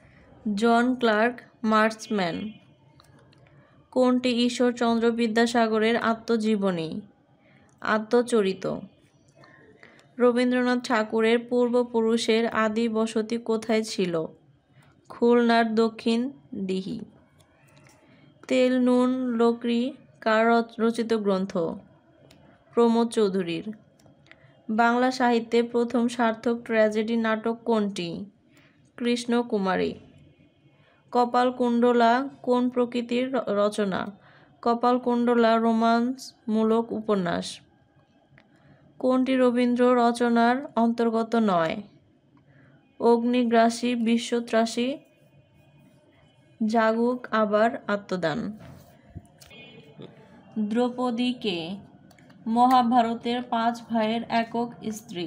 জন ক্লার্ক মার্সম্যান। কোনটি ঈশ্বরচন্দ্র বিদ্যাসাগরের আত্মজীবনী? আত্মচরিত। রবীন্দ্রনাথ ঠাকুরের পূর্বপুরুষের আদি বসতি কোথায় ছিল? খুলনার দক্ষিণ দিঘি। তেল নুন লকড়ি কার রচিত গ্রন্থ? প্রমোদ চৌধুরীর। বাংলা সাহিত্যে প্রথম সার্থক ট্র্যাজেডি নাটক কোনটি? কৃষ্ণকুমারী। কপালকুণ্ডলা কোন প্রকৃতির রচনা? কপালকুণ্ডলা রোমান্সমূলক উপন্যাস। কোনটি রবীন্দ্র রচনার অন্তর্গত নয়? অগ্নিগ্রাসী বিশ্বত্রাসী জাগুক আবার আত্মদান। দ্রৌপদী কে? মহাভারতের 5 ভাইয়ের একক স্ত্রী।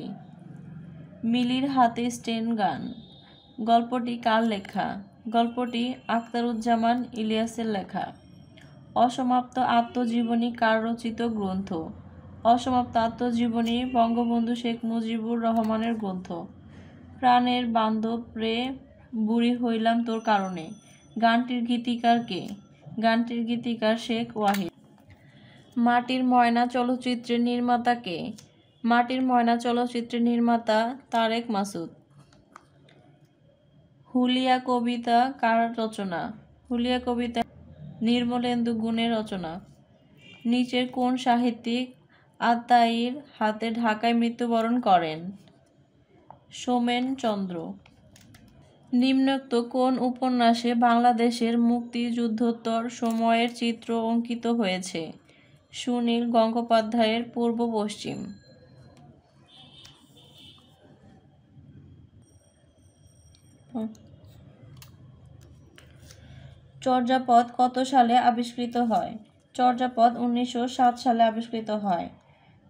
মিলির হাতে স্টেন গান গল্পটি কার লেখা? গল্পটি আখতারুজ্জামান ইলিয়াসের লেখা। অসমাপ্ত আত্মজীবনী কার রচিত গ্রন্থ? অসমাপ্ত আত্মজীবনী বঙ্গবন্ধু শেখ মুজিবুর রহমানের গ্রন্থ। প্রাণের বান্ধব রে বুড়ি হইলাম তোর কারণে গানটির গীতিকার কে? গানটির গীতিকার শেখ ওয়াহিদ। মাটির ময়না চলচ্চিত্রের নির্মাতা কে? মাটির ময়না চলচ্চিত্রের নির্মাতা তারেক মাসুদ। হুলিয়া কবিতা কার রচনা? হুলিয়া কবিতা নির্মলেন্দু গুণের রচনা। নিচের কোন সাহিত্যিক আত্মাইয়ের হাতে ঢাকায় মৃত্যুবরণ করেন? সোমেন চন্দ্র। নিম্নোক্ত কোন উপন্যাসে বাংলাদেশের মুক্তিযুদ্ধোত্তর সময়ের চিত্র অঙ্কিত হয়েছে? সুনীল গঙ্গোপাধ্যায়ের পূর্ব পশ্চিম। চর্যাপদ কত সালে আবিষ্কৃত হয়? চর্যাপদ 1907 সালে আবিষ্কৃত হয়।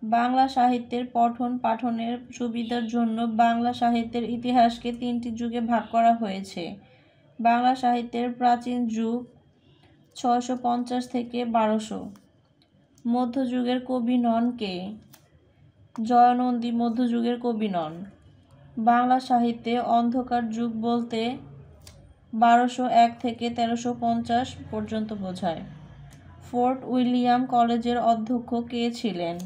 বাংলা সাহিত্যের পঠন পাঠনের সুবিধার জন্য বাংলা সাহিত্যের ইতিহাসকে 3টি যুগে ভাগ করা হয়েছে। বাংলা সাহিত্যের প্রাচীন যুগ 650 থেকে 1200। মধ্যযুগের কবি নন কে? জয়নন্দী মধ্যযুগের কবি নন। বাংলা সাহিত্যে অন্ধকার যুগ বলতে 1201 থেকে 1350 পর্যন্ত বোঝায়। ফোর্ট উইলিয়াম কলেজের অধ্যক্ষ কে ছিলেন?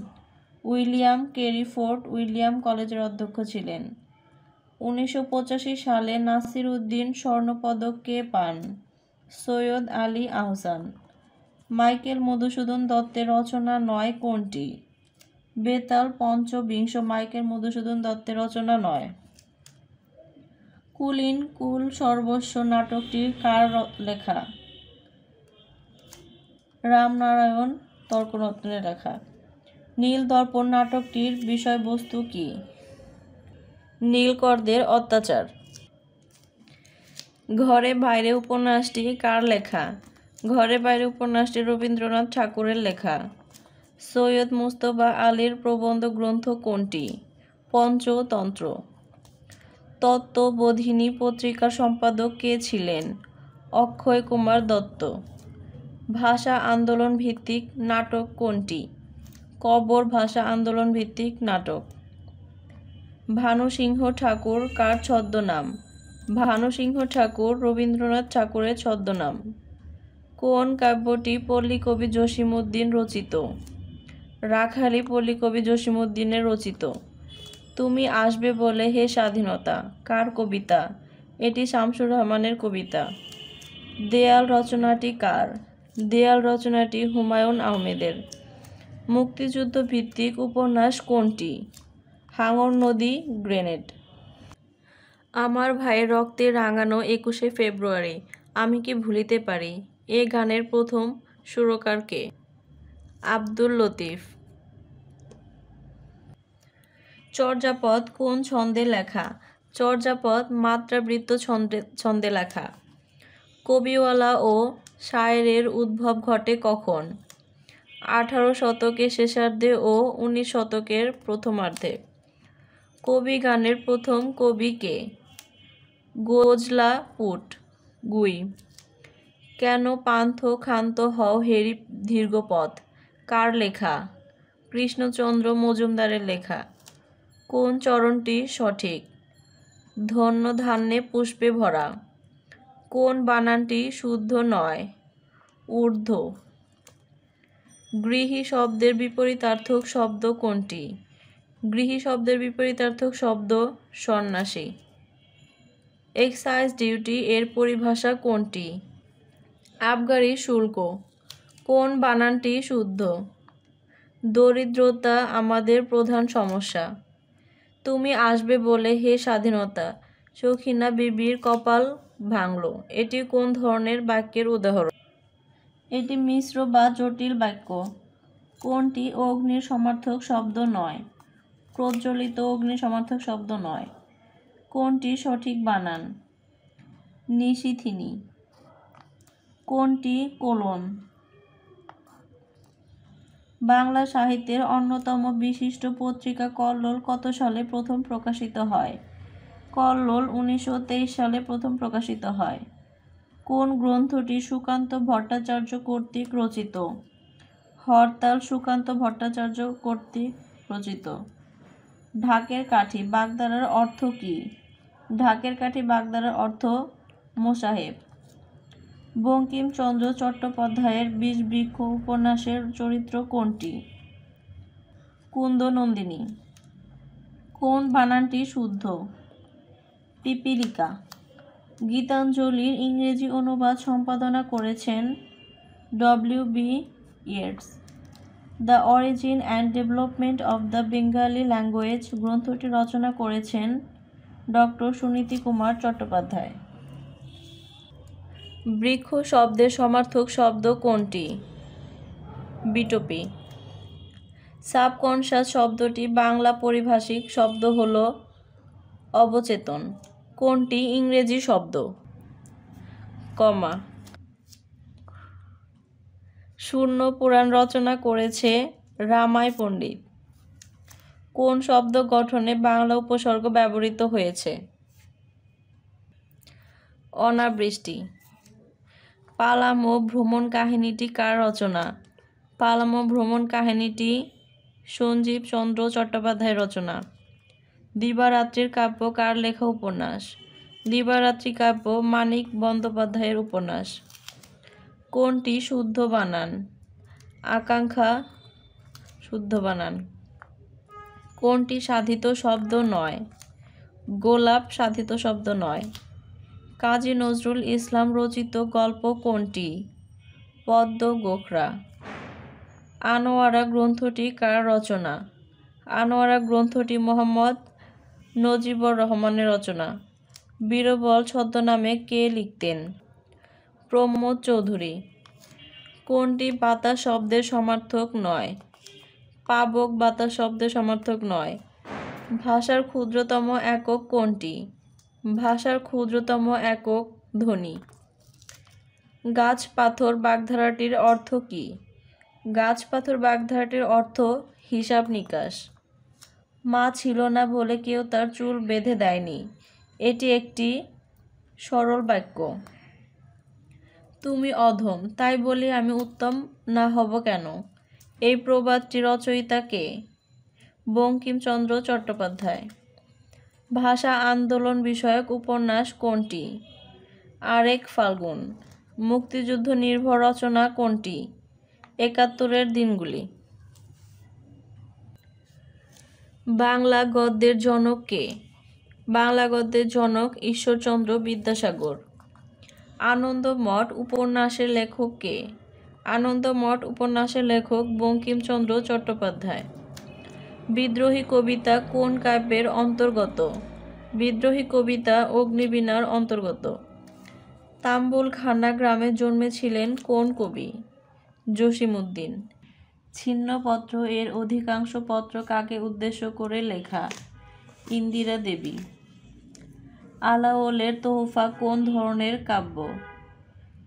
উইলিয়াম কেরি ফোর্ট উইলিয়াম কলেজের অধ্যক্ষ ছিলেন। 1985 সালে নাসির উদ্দিন স্বর্ণপদক কে পান? সৈয়দ আলী আহসান। মাইকেল মধুসূদন দত্তের রচনা নয় কোনটি? বেতাল পঞ্চবিংশ মাইকেল মধুসূদন দত্তের রচনা নয়। কুলীন কুল সর্বস্ব নাটকটি কার লেখা? রামনারায়ণ তর্করত্নের লেখা। নীল দর্পণ নাটকটির বিষয়বস্তু কি? নীলকরদের অত্যাচার। ঘরে বাইরে উপন্যাসটি কার লেখা? ঘরে বাইরে উপন্যাসটি রবীন্দ্রনাথ ঠাকুরের লেখা। সৈয়দ মুজতবা আলীর প্রবন্ধ গ্রন্থ কোনটি? পঞ্চতন্ত্র। তত্ত্ববোধিনী পত্রিকার সম্পাদক কে ছিলেন? অক্ষয় কুমার দত্ত। ভাষা আন্দোলন ভিত্তিক নাটক কোনটি? কবর ভাষা আন্দোলন ভিত্তিক নাটক। ভানুসিংহ ঠাকুর কার ছদ্মনাম? ভানুসিংহ ঠাকুর রবীন্দ্রনাথ ঠাকুরের ছদ্মনাম। কোন কাব্যটি পল্লীকবি জসীমউদ্দীন রচিত? রাখালী পল্লীকবি জসীমউদ্দীনের রচিত। তুমি আসবে বলে হে স্বাধীনতা কার কবিতা? এটি শামসুর রহমানের কবিতা। দেয়াল রচনাটি কার? দেয়াল রচনাটি হুমায়ুন আহমেদের। মুক্তিযুদ্ধ ভিত্তিক উপন্যাস কোনটি? হাঙর নদী গ্রেনেড। আমার ভাইয়ের রক্তে রাঙানো 21শে ফেব্রুয়ারি আমি কি ভুলিতে পারি এ গানের প্রথম সুরকার কে? আব্দুল লতিফ। চর্যাপদ কোন ছন্দে লেখা? চর্যাপদ মাত্রাবৃত্ত ছন্দে লেখা। কবিওয়ালা ও শায়েরের উদ্ভব ঘটে কখন? 18 শতকের শেষার্ধে ও 19 শতকের প্রথমার্ধে। কবি গানের প্রথম কবি কে? গোজলা পুট গুই। কেন পান্থ ক্ষান্ত হও হেরি দীর্ঘপথ, কার লেখা? কৃষ্ণচন্দ্র মজুমদারের লেখা। কোন চরণটি সঠিক? ধন্য ধান্যে পুষ্পে ভরা। কোন বানানটি শুদ্ধ নয়? ঊর্ধ্ব। গৃহী শব্দের বিপরীতার্থক শব্দ কোনটি? গৃহী শব্দের বিপরীতার্থক শব্দ সন্ন্যাসী। এক্সাইজ ডিউটি এর পরিভাষা কোনটি? আবগারি শুল্ক। কোন বানানটি শুদ্ধ? দরিদ্রতা আমাদের প্রধান সমস্যা। তুমি আসবে বলে হে স্বাধীনতা, সখিনা বিবির কপাল ভাঙল। এটি কোন ধরনের বাক্যের উদাহরণ? এটি মিশ্র বা জটিল বাক্য। কোনটি অগ্নির সমার্থক শব্দ নয়? প্রজ্বলিত অগ্নি সমার্থক শব্দ নয়। কোনটি সঠিক বানান? নিশিথিনী। কোনটি কোলন? বাংলা সাহিত্যের অন্যতম বিশিষ্ট পত্রিকা কল্লোল কত সালে প্রথম প্রকাশিত হয়? কল্লোল 1923 সালে প্রথম প্রকাশিত হয়। কোন গ্রন্থটি সুকান্ত ভট্টাচার্য কর্তৃক রচিত? হরতাল সুকান্ত ভট্টাচার্য কর্তৃক রচিত। ঢাকের কাঠি বাগধারার অর্থ কী? ঢাকের কাঠি বাগধারার অর্থ মোসাহেব। বঙ্কিমচন্দ্র চট্টোপাধ্যায়ের বিষবৃক্ষ উপন্যাসের চরিত্র কোনটি? কুন্দনন্দিনী। কোন বানানটি শুদ্ধ? পিপীলিকা। গীতাঞ্জলির ইংরেজি অনুবাদ সম্পাদনা করেছেন W B. Yeats. The origin and development of the Bengali language গ্রন্থটি রচনা করেছেন ডক্টর সুনীতি কুমার চট্টোপাধ্যায়। বৃক্ষ শব্দের সমার্থক শব্দ কোনটি? বিটপি। সাবকনশাস শব্দটি বাংলা পারিভাষিক শব্দ হল অবচেতন। কোনটি ইংরেজি শব্দ? কমা। শূন্য পুরাণ রচনা করেছে রামাই পণ্ডিত। কোন শব্দ গঠনে বাংলা উপসর্গ ব্যবহৃত হয়েছে? অনাবৃষ্টি। পালামৌ ভ্রমণ কাহিনীটি কার রচনা? পালামৌ ভ্রমণ কাহিনীটি সঞ্জীব চন্দ্র চট্টোপাধ্যায়ের রচনা। দিবারাত্রির কাব্য কার লেখা উপন্যাস? দিবারাত্রি কাব্য মানিক বন্দ্যোপাধ্যায়ের উপন্যাস। কোনটি শুদ্ধ বানান? আকাঙ্ক্ষা শুদ্ধ বানান। কোনটি সাধিত শব্দ নয়? গোলাপ সাধিত শব্দ নয়। কাজী নজরুল ইসলাম রচিত গল্প কোনটি? পদ্ম গোখরা। আনোয়ারা গ্রন্থটি কার রচনা? আনোয়ারা গ্রন্থটি মোহাম্মদ নজিবুর রহমানের রচনা। বীরবল ছদ্মনামে কে লিখতেন? প্রমোদ চৌধুরী। কোনটি বাতাস শব্দের সমার্থক নয়? পাবক বাতাস শব্দের সমার্থক নয়। ভাষার ক্ষুদ্রতম একক কোনটি? ভাষার ক্ষুদ্রতম একক ধ্বনি। গাছ পাথর বাগধারাটির অর্থ কী? গাছ পাথর বাগধারাটির অর্থ হিসাব নিকাশ। মা ছিল না বলে কেউ তার চুল বেঁধে দেয়নি। এটি একটি সরল বাক্য। তুমি অধম, তাই বলি আমি উত্তম না হব কেন? এই প্রবাদটি রচয়িতা কে? বঙ্কিমচন্দ্র চট্টোপাধ্যায়। ভাষা আন্দোলন বিষয়ক উপন্যাস কোনটি? আরেক ফাল্গুন। মুক্তিযুদ্ধ নির্ভর রচনা কোনটি? ৭১-এর দিনগুলি। বাংলা গদ্যের জনক কে? বাংলা গদ্যের জনক ঈশ্বরচন্দ্র বিদ্যাসাগর। আনন্দমঠ উপন্যাসের লেখক কে? আনন্দমঠ উপন্যাসের লেখক বঙ্কিমচন্দ্র চট্টোপাধ্যায়। বিদ্রোহী কবিতা কোন কাব্যের অন্তর্গত? বিদ্রোহী কবিতা অগ্নিবীণার অন্তর্গত। তাম্বুলখানা গ্রামে জন্মেছিলেন কোন কবি? জসিমউদ্দিন। ছিন্নপত্র এর অধিকাংশ পত্র কাকে উদ্দেশ্য করে লেখা? ইন্দিরা দেবী। আলাওলের তোহফা কোন ধরনের কাব্য?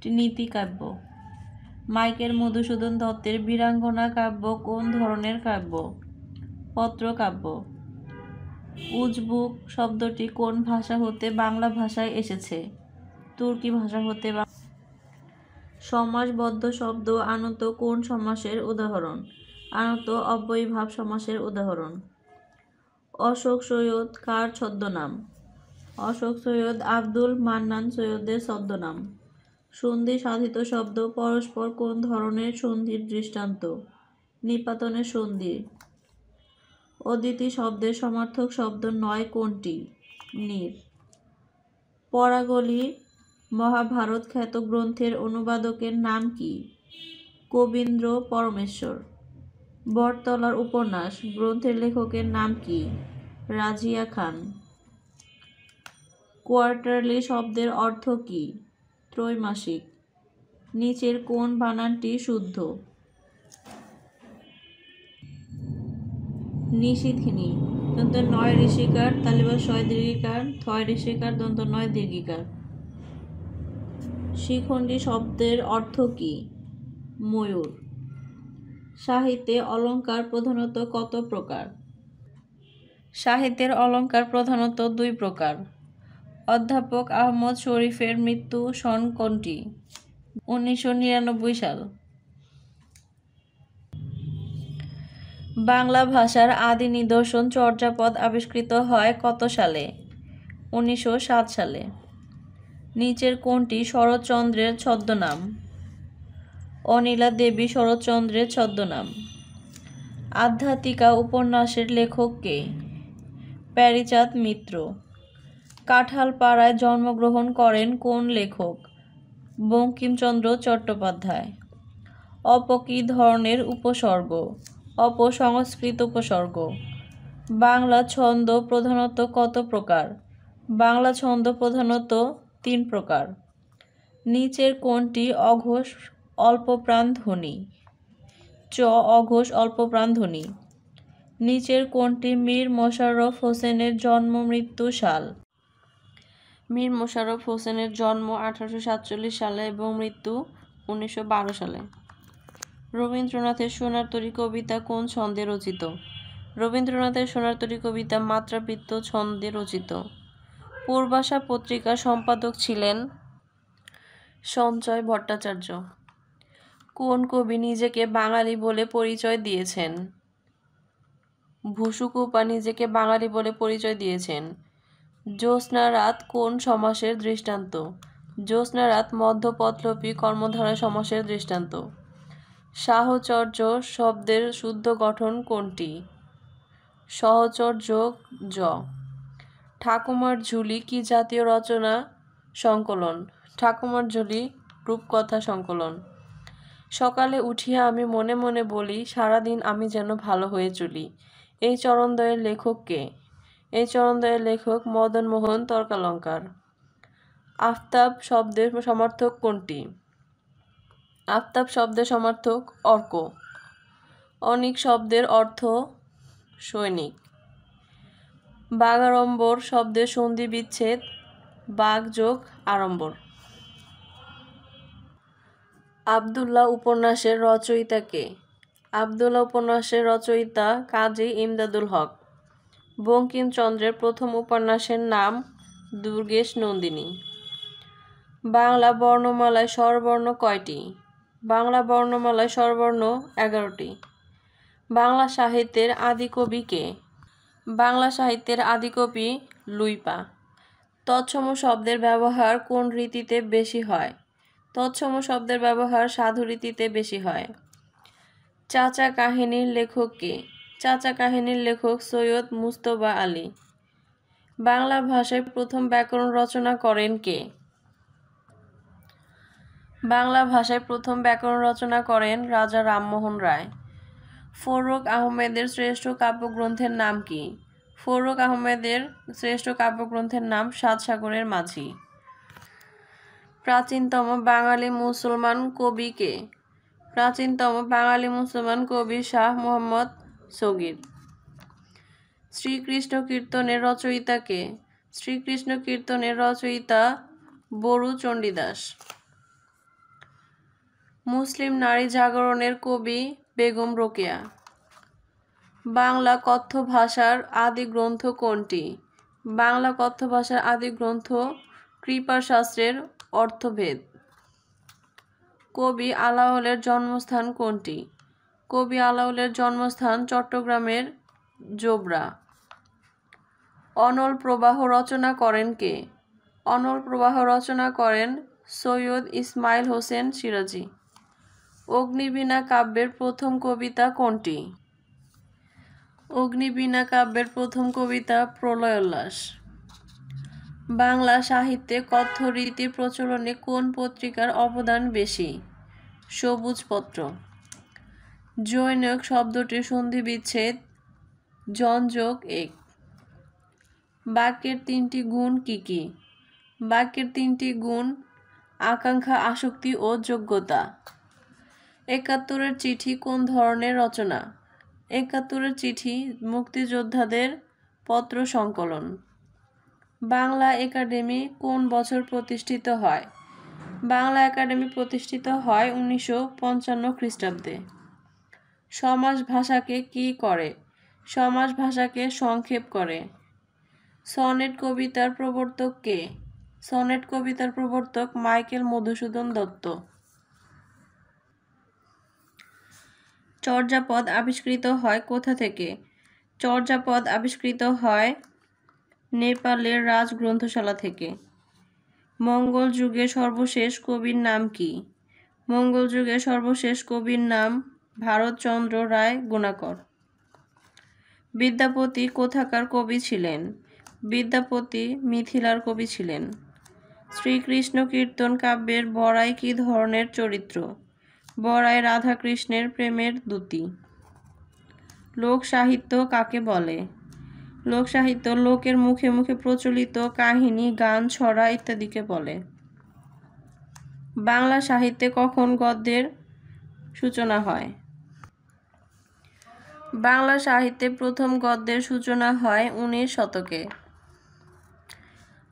নীতিকাব্য। মাইকেল মধুসূদন দত্তের বীরাঙ্গনা কাব্য কোন ধরনের কাব্য? পত্রকাব্য। উজবুক শব্দটি কোন ভাষা হতে বাংলা ভাষায় এসেছে? তুর্কি ভাষা হতে। সমাসবদ্ধ শব্দ আনত কোন সমাসের উদাহরণ? আনত অব্যয়ীভাব সমাসের উদাহরণ। অশোক সৈয়দ কার ছদ্মনাম? অশোক সৈয়দ আব্দুল মান্নান সৈয়দের ছদ্মনাম। সন্ধি সাধিত শব্দ পরস্পর কোন ধরনের সন্ধির দৃষ্টান্ত? নিপাতনের সন্ধি। অদিতি শব্দের সমার্থক শব্দ নয় কোনটি? নীর। পরাগলি মহাভারত খ্যাত গ্রন্থের অনুবাদকের নাম কি? কবীন্দ্র পরমেশ্বর। বটতলার উপন্যাস গ্রন্থের লেখকের নাম কি? রাজিয়া খান। কোয়ার্টারলি শব্দের অর্থ কি? ত্রৈমাসিক। নিচের কোন বানানটি শুদ্ধ? নিশিথিনী। দন্ত নয় ঋষিকার তালিবা শয় দীর্ঘিকার থয় ঋষিকার দন্ত নয় দীর্ঘিকার। শিখণ্ডী শব্দের অর্থ কি? ময়ূর। সাহিত্যে অলঙ্কার প্রধানত কত প্রকার? সাহিত্যের অলঙ্কার প্রধানত দুই প্রকার। অধ্যাপক আহমদ শরীফের মৃত্যু সন কোনটি? 1999 সাল। বাংলা ভাষার আদি নিদর্শন চর্যাপদ আবিষ্কৃত হয় কত সালে? 1907 সালে। নিচের কোনটি শরৎচন্দ্রের ছদ্মনাম? অনিলা দেবী শরৎচন্দ্রের ছদ্মনাম। আধ্যাত্মিকা উপন্যাসের লেখক কে? প্যারীচাঁদ মিত্র। কাঁঠালপাড়ায় জন্মগ্রহণ করেন কোন লেখক? বঙ্কিমচন্দ্র চট্টোপাধ্যায়। অপ কি ধরনের উপসর্গ? অপসংস্কৃত উপসর্গ। বাংলা ছন্দ প্রধানত কত প্রকার? বাংলা ছন্দ প্রধানত 3 প্রকার। নিচের কোনটি অঘোষ অল্পপ্রাণ ধ্বনি? চ অঘোষ অল্পপ্রাণ ধ্বনি। নিচের কোনটি মীর মশাররফ হোসেনের জন্ম মৃত্যু সাল? মীর মশাররফ হোসেনের জন্ম 1847 সালে এবং মৃত্যু 1912 সালে। রবীন্দ্রনাথের সোনার তরী কবিতা কোন ছন্দে রচিত? রবীন্দ্রনাথের সোনার তরী কবিতা মাত্রাবৃত্ত ছন্দে রচিত। পূর্বাশা পত্রিকার সম্পাদক ছিলেন সঞ্জয় ভট্টাচার্য। কোন কবি নিজেকে বাঙালি বলে পরিচয় দিয়েছেন? ভুসুকুপা নিজেকে বাঙালি বলে পরিচয় দিয়েছেন। জ্যোৎস্না রাত কোন সমাসের দৃষ্টান্ত? জ্যোৎস্না রাত মধ্যপদলোপী কর্মধারয় সমাসের দৃষ্টান্ত। সাহচর্য শব্দের শুদ্ধ গঠন কোনটি? সহচর্য জ। ঠাকুমার ঝুলি কি জাতীয় রচনা সংকলন? ঠাকুমার ঝুলি রূপকথা সংকলন। সকালে উঠিয়া আমি মনে মনে বলি সারাদিন আমি যেন ভালো হয়ে চলি। এই চরণদ্বয়ের লেখক কে? এই চরণদ্বয়ের লেখক মদনমোহন তর্কালঙ্কার। আফতাব শব্দের সমার্থক কোনটি? আফতাব শব্দের সমার্থক অর্ক। অনিক শব্দের অর্থ সৈনিক। বাগাড়ম্বর শব্দের সন্ধি বিচ্ছেদ বাগ যোগ আড়ম্বর। আব্দুল্লাহ উপন্যাসের রচয়িতা কে? আব্দুল্লাহ উপন্যাসের রচয়িতা কাজী ইমদাদুল হক। বঙ্কিমচন্দ্রের প্রথম উপন্যাসের নাম দুর্গেশ নন্দিনী। বাংলা বর্ণমালায় স্বরবর্ণ কয়টি? বাংলা বর্ণমালায় স্বরবর্ণ 11টি। বাংলা সাহিত্যের আদি কবি কে? বাংলা সাহিত্যের আদি কবি লুইপা। তৎসম শব্দের ব্যবহার কোন রীতিতে বেশি হয়? তৎসম শব্দের ব্যবহার সাধু রীতিতে বেশি হয়। চাচা কাহিনীর লেখক কে? চাচা কাহিনীর লেখক সৈয়দ মুজতবা আলী। বাংলা ভাষায় প্রথম ব্যাকরণ রচনা করেন কে? বাংলা ভাষায় প্রথম ব্যাকরণ রচনা করেন রাজা রামমোহন রায়। ফররুখ আহমেদের শ্রেষ্ঠ কাব্যগ্রন্থের নাম কি? ফররুখ আহমেদের শ্রেষ্ঠ কাব্যগ্রন্থের নাম সাত সাগরের মাঝি। প্রাচীনতম বাঙালি মুসলমান কবি কে? প্রাচীনতম বাঙালি মুসলমান কবি শাহ মোহাম্মদ সগীর। শ্রীকৃষ্ণ কীর্তনের রচয়িতা কে? শ্রীকৃষ্ণ কীর্তনের রচয়িতা বড়ু চণ্ডীদাস। মুসলিম নারী জাগরণের কবি বেগম রোকেয়া। বাংলা কথ্য ভাষার আদি গ্রন্থ কোনটি? বাংলা কথ্য ভাষার আদি গ্রন্থ কৃপার শাস্ত্রের অর্থভেদ। কবি আলাওলের জন্মস্থান কোনটি? কবি আলাওলের জন্মস্থান চট্টগ্রামের জোবরা। অনল প্রবাহ রচনা করেন কে? অনল প্রবাহ রচনা করেন সৈয়দ ইসমাইল হোসেন সিরাজি। অগ্নিবীণা কাব্যের প্রথম কবিতা কোনটি? অগ্নিবীণা কাব্যের প্রথম কবিতা প্রলয়োল্লাস। বাংলা সাহিত্যে কথ্য রীতি প্রচলনে কোন পত্রিকার অবদান বেশি? সবুজপত্র। জৈনক শব্দটির সন্ধিবিচ্ছেদ জন + এক। বাক্যের তিনটি গুণ কি কি? বাক্যের তিনটি গুণ আকাঙ্ক্ষা, আসক্তি ও যোগ্যতা। একাত্তরের চিঠি কোন ধরনের রচনা? একাত্তরের চিঠি মুক্তিযোদ্ধাদের পত্র সংকলন। বাংলা একাডেমি কোন বছর প্রতিষ্ঠিত হয়? বাংলা একাডেমি প্রতিষ্ঠিত হয় 1955 খ্রিস্টাব্দে। সমাস ভাষাকে কি করে? সমাস ভাষাকে সংক্ষেপ করে। সনেট কবিতার প্রবর্তক কে? সনেট কবিতার প্রবর্তক মাইকেল মধুসূদন দত্ত। চর্যাপদ আবিষ্কৃত হয় কোথা থেকে? চর্যাপদ আবিষ্কৃত হয় নেপালের রাজগ্রন্থশালা থেকে। মঙ্গল যুগের সর্বশেষ কবির নাম কি? মঙ্গল যুগের সর্বশেষ কবির নাম ভারতচন্দ্র রায় গুণাকর। বিদ্যাপতি কোথাকার কবি ছিলেন? বিদ্যাপতি মিথিলার কবি ছিলেন। শ্রীকৃষ্ণ কীর্তন কাব্যের বড়াই কি ধরনের চরিত্র? বড়াই রাধাকৃষ্ণের প্রেমের দূতী। লোক সাহিত্য কাকে বলে? লোক সাহিত্য লোকের মুখে মুখে প্রচলিত কাহিনী, গান, ছড়া ইত্যাদিকে বলে। বাংলা সাহিত্যে কখন গদ্যের সূচনা হয়? বাংলা সাহিত্যে প্রথম গদ্যের সূচনা হয় 19 শতকে।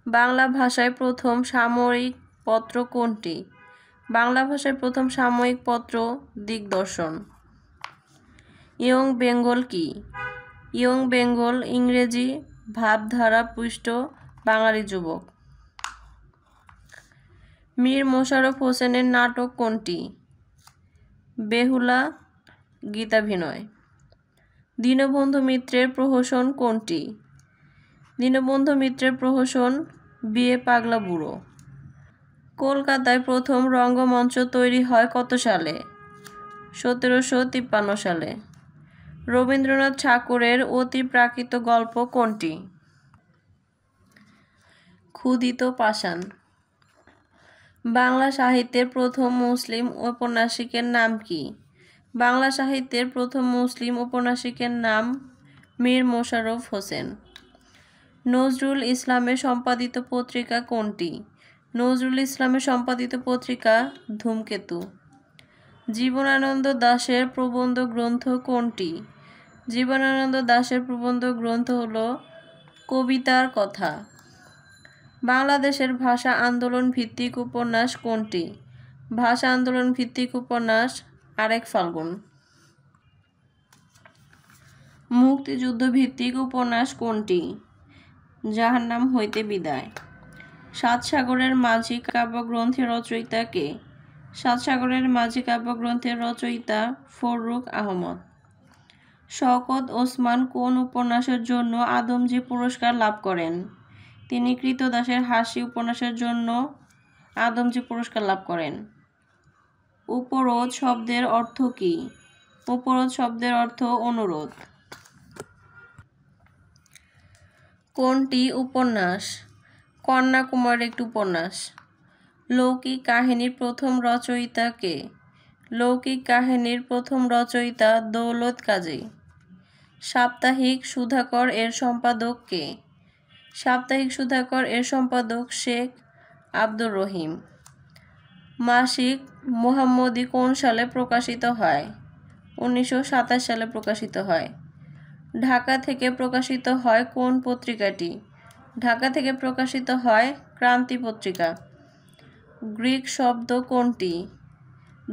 বাংলা ভাষায় প্রথম সাময়িক পত্র কোনটি? বাংলা ভাষায় প্রথম সাময়িক পত্র দিগদর্শন। ইয়ং বেঙ্গল কি? ইয়ং বেঙ্গল ইংরেজি ভাবধারা পুষ্ট বাঙালি যুবক। মীর মোশাররফ হোসেনের নাটক কোনটি? বেহুলা গীতাভিনয়। দীনবন্ধু মিত্রের প্রহসন কোনটি? দীনবন্ধু মিত্রের প্রহসন বিয়ে পাগলা বুড়ো। কলকাতায় প্রথম রঙ্গমঞ্চ তৈরি হয় কত সালে? 1753 সালে। রবীন্দ্রনাথ ঠাকুরের অতি প্রাকৃত গল্প কোনটি? ক্ষুধিত পাষাণ। বাংলা সাহিত্যের প্রথম মুসলিম ঔপন্যাসিকের নাম কি? বাংলা সাহিত্যের প্রথম মুসলিম ঔপন্যাসিকের নাম মীর মোশাররফ হোসেন। নজরুল ইসলামের সম্পাদিত পত্রিকা কোনটি? নজরুল ইসলামের সম্পাদিত পত্রিকা ধূমকেতু। জীবনানন্দ দাশের প্রবন্ধ গ্রন্থ কোনটি? জীবনানন্দ দাশের প্রবন্ধ গ্রন্থ হল কবিতার কথা। বাংলাদেশের ভাষা আন্দোলন ভিত্তিক উপন্যাস কোনটি? ভাষা আন্দোলন ভিত্তিক উপন্যাস আরেক ফাল্গুন। মুক্তিযুদ্ধ ভিত্তিক উপন্যাস কোনটি? জাহান্নাম হইতে বিদায়। সাত সাগরের মাঝি কাব্যগ্রন্থের রচয়িতা কে? সাত সাগরের মাঝি কাব্যগ্রন্থের রচয়িতা ফররুখ আহমদ। শওকত ওসমান কোন উপন্যাসের জন্য আদমজী পুরস্কার লাভ করেন? তিনি কৃতদাসের হাসি উপন্যাসের জন্য আদমজী পুরস্কার লাভ করেন। উপরোধ শব্দের অর্থ কী? উপরোধ শব্দের অর্থ অনুরোধ। কোনটি উপন্যাস? কন্যাকুমারী একটি উপন্যাস। লৌকিক কাহিনীর প্রথম রচয়িতা কে? লৌকিক কাহিনীর প্রথম রচয়িতা দৌলত কাজী। সাপ্তাহিক সুধাকর এর সম্পাদক কে? সাপ্তাহিক সুধাকর এর সম্পাদক শেখ আব্দুর রহিম। মাসিক মোহাম্মদী কোন সালে প্রকাশিত হয়? 1927 সালে প্রকাশিত হয়। ঢাকা থেকে প্রকাশিত হয় কোন পত্রিকাটি? ঢাকা থেকে প্রকাশিত হয় ক্রান্তি পত্রিকা। গ্রিক শব্দ কোনটি?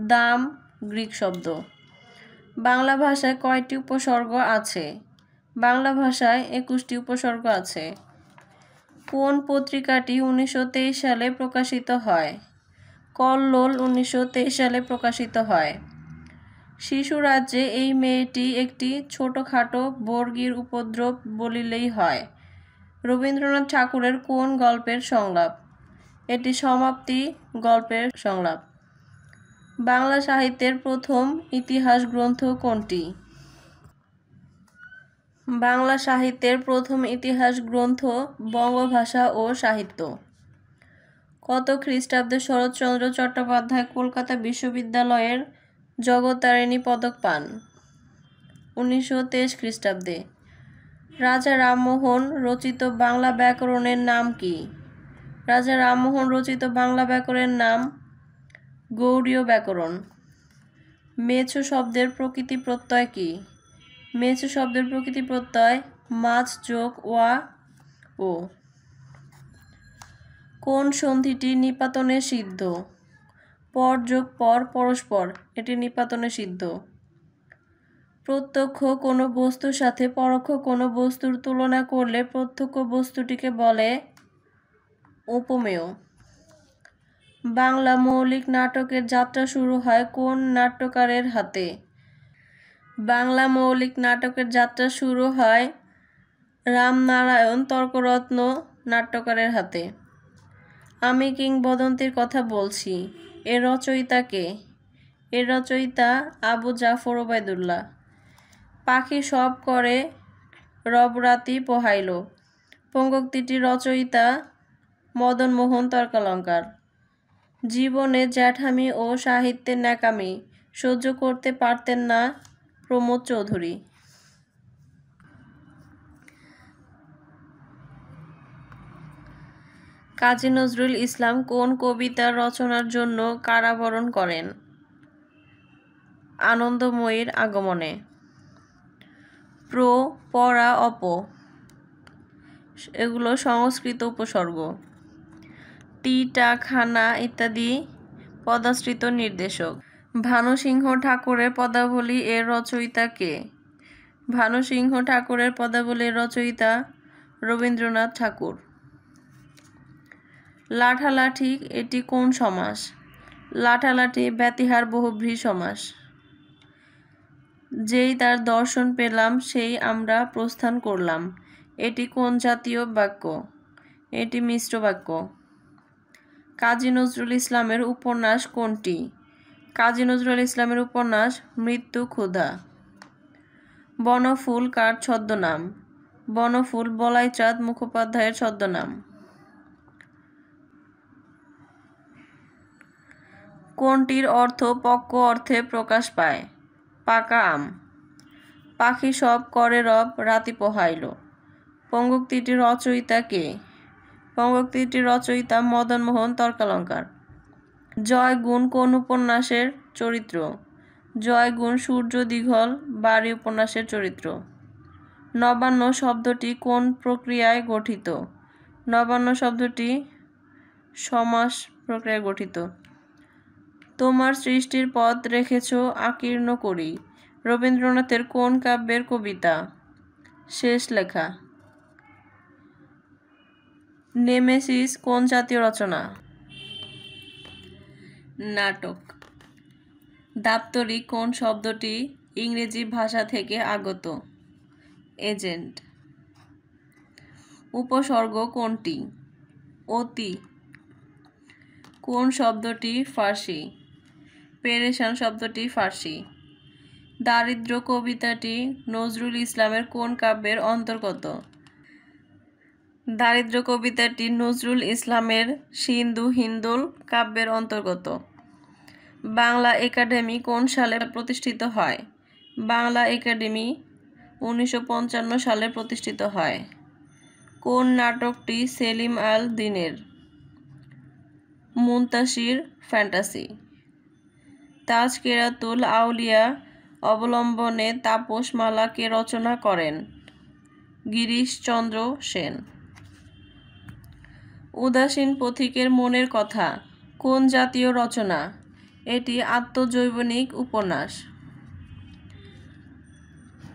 দাম গ্রিক শব্দ। বাংলা ভাষায় কয়টি উপসর্গ আছে? বাংলা ভাষায় 21টি উপসর্গ আছে। কোন পত্রিকাটি 1923 সালে প্রকাশিত হয়? কল্লোল 1923 সালে প্রকাশিত হয়। শিশু রাজ্যে এই মেয়েটি একটি ছোটখাটো বর্গীর উপদ্রব বলিলেই হয়। রবীন্দ্রনাথ ঠাকুরের কোন গল্পের সংলাপ? এটি সমাপ্তি গল্পের সংলাপ। বাংলা সাহিত্যের প্রথম ইতিহাস গ্রন্থ কোনটি? বাংলা সাহিত্যের প্রথম ইতিহাস গ্রন্থ বঙ্গভাষা ও সাহিত্য। কত খ্রিস্টাব্দে শরৎচন্দ্র চট্টোপাধ্যায় কলকাতা বিশ্ববিদ্যালয়ের জগত্তারিণী পদক পান? 1923 খ্রিস্টাব্দে। রাজা রামমোহন রচিত বাংলা ব্যাকরণের নাম কি? রাজা রামমোহন রচিত বাংলা ব্যাকরণের নাম গৌড়ীয় ব্যাকরণ। মেছো শব্দের প্রকৃতি প্রত্যয় কি? মেছো শব্দের প্রকৃতি প্রত্যয় মাছ যোগ ওয়া ও। কোন সন্ধিটি নিপাতনে সিদ্ধ? পর যোগ পর পরস্পর, এটি নিপাতনে সিদ্ধ। প্রত্যক্ষ কোনো বস্তুর সাথে পরোক্ষ কোনো বস্তুর তুলনা করলে প্রত্যক্ষ বস্তুটিকে বলে উপমেয়। বাংলা মৌলিক নাটকের যাত্রা শুরু হয় কোন নাট্যকারের হাতে? বাংলা মৌলিক নাটকের যাত্রা শুরু হয় রামনারায়ণ তর্করত্ন নাট্যকারের হাতে। আমি কিংবদন্তির কথা বলছি, এর রচয়িতা কে? এর রচয়িতা আবু জাফর ওবায়দুল্লাহ। পাখি সব করে রব রাতি পোহাইল, পঙ্গক্তিটির রচয়িতা মদনমোহন তর্কালঙ্কার। জীবনে জ্যাঠামি ও সাহিত্যের ন্যাকামি সহ্য করতে পারতেন না প্রমোদ চৌধুরী। কাজী নজরুল ইসলাম কোন কবিতা রচনার জন্য কারাবরণ করেন? আনন্দময়ীর আগমনে। প্র, পরা, অপ এগুলো সংস্কৃত উপসর্গ। টি, টা, খানা ইত্যাদি পদাশ্রিত নির্দেশক। ভানুসিংহ ঠাকুরের পদাবলী এর রচয়িতা কে? ভানুসিংহ ঠাকুরের পদাবলীর রচয়িতা রবীন্দ্রনাথ ঠাকুর। লাঠালাঠি এটি কোন সমাস? লাঠালাঠি ব্যতিহার বহুব্রীহি সমাস। যেই তার দর্শন পেলাম সেই আমরা প্রস্থান করলাম, এটি কোন জাতীয় বাক্য? এটি মিশ্র বাক্য। কাজী নজরুল ইসলামের উপন্যাস কোনটি? কাজী নজরুল ইসলামের উপন্যাস মৃত্যু ক্ষুধা। বনফুল কার ছদ্মনাম? বনফুল বলাইচাঁদ মুখোপাধ্যায়ের ছদ্মনাম। কোনটির অর্থ পক্ক অর্থে প্রকাশ পায়? পাকা আম। পাখি সব করে রব রাতি পোহাইল, পঙ্গক্তিটির রচয়িতা কে? পঙ্গক্তিটির রচয়িতা মদনমোহন তর্কালঙ্কার। জয়গুণ কোন উপন্যাসের চরিত্র? জয়গুণ সূর্য দীঘল বাড়ি উপন্যাসের চরিত্র। নবান্ন শব্দটি কোন প্রক্রিয়ায় গঠিত? নবান্ন শব্দটি সমাস প্রক্রিয়ায় গঠিত। তোমার সৃষ্টির পথ রেখেছ আকীর্ণ করি রবীন্দ্রনাথের কোন কাব্যের কবিতা? শেষ লেখা। নেমেসিস কোন জাতীয় রচনা? নাটক। দাপ্তরিক কোন শব্দটি ইংরেজি ভাষা থেকে আগত? এজেন্ট। উপসর্গ কোনটি? অতি। কোন শব্দটি ফার্সি? পেরেশান শব্দটি ফার্সি। দারিদ্র্য কবিতাটি নজরুল ইসলামের কোন কাব্যের অন্তর্গত? দারিদ্র্য কবিতাটি নজরুল ইসলামের সিন্ধু হিন্দোল কাব্যের অন্তর্গত। বাংলা একাডেমি কোন সালে প্রতিষ্ঠিত হয়? বাংলা একাডেমি 1955 সালে প্রতিষ্ঠিত হয়। কোন নাটকটি সেলিম আল দীনের? মুনতাসির ফ্যান্টাসি। তাজকিরাতুল আউলিয়া অবলম্বনে তাপসমালা কে রচনা করেন? গিরিশচন্দ্র সেন। উদাসীন পথিকের মনের কথা কোন জাতীয় রচনা? এটি আত্মজৈবনিক উপন্যাস।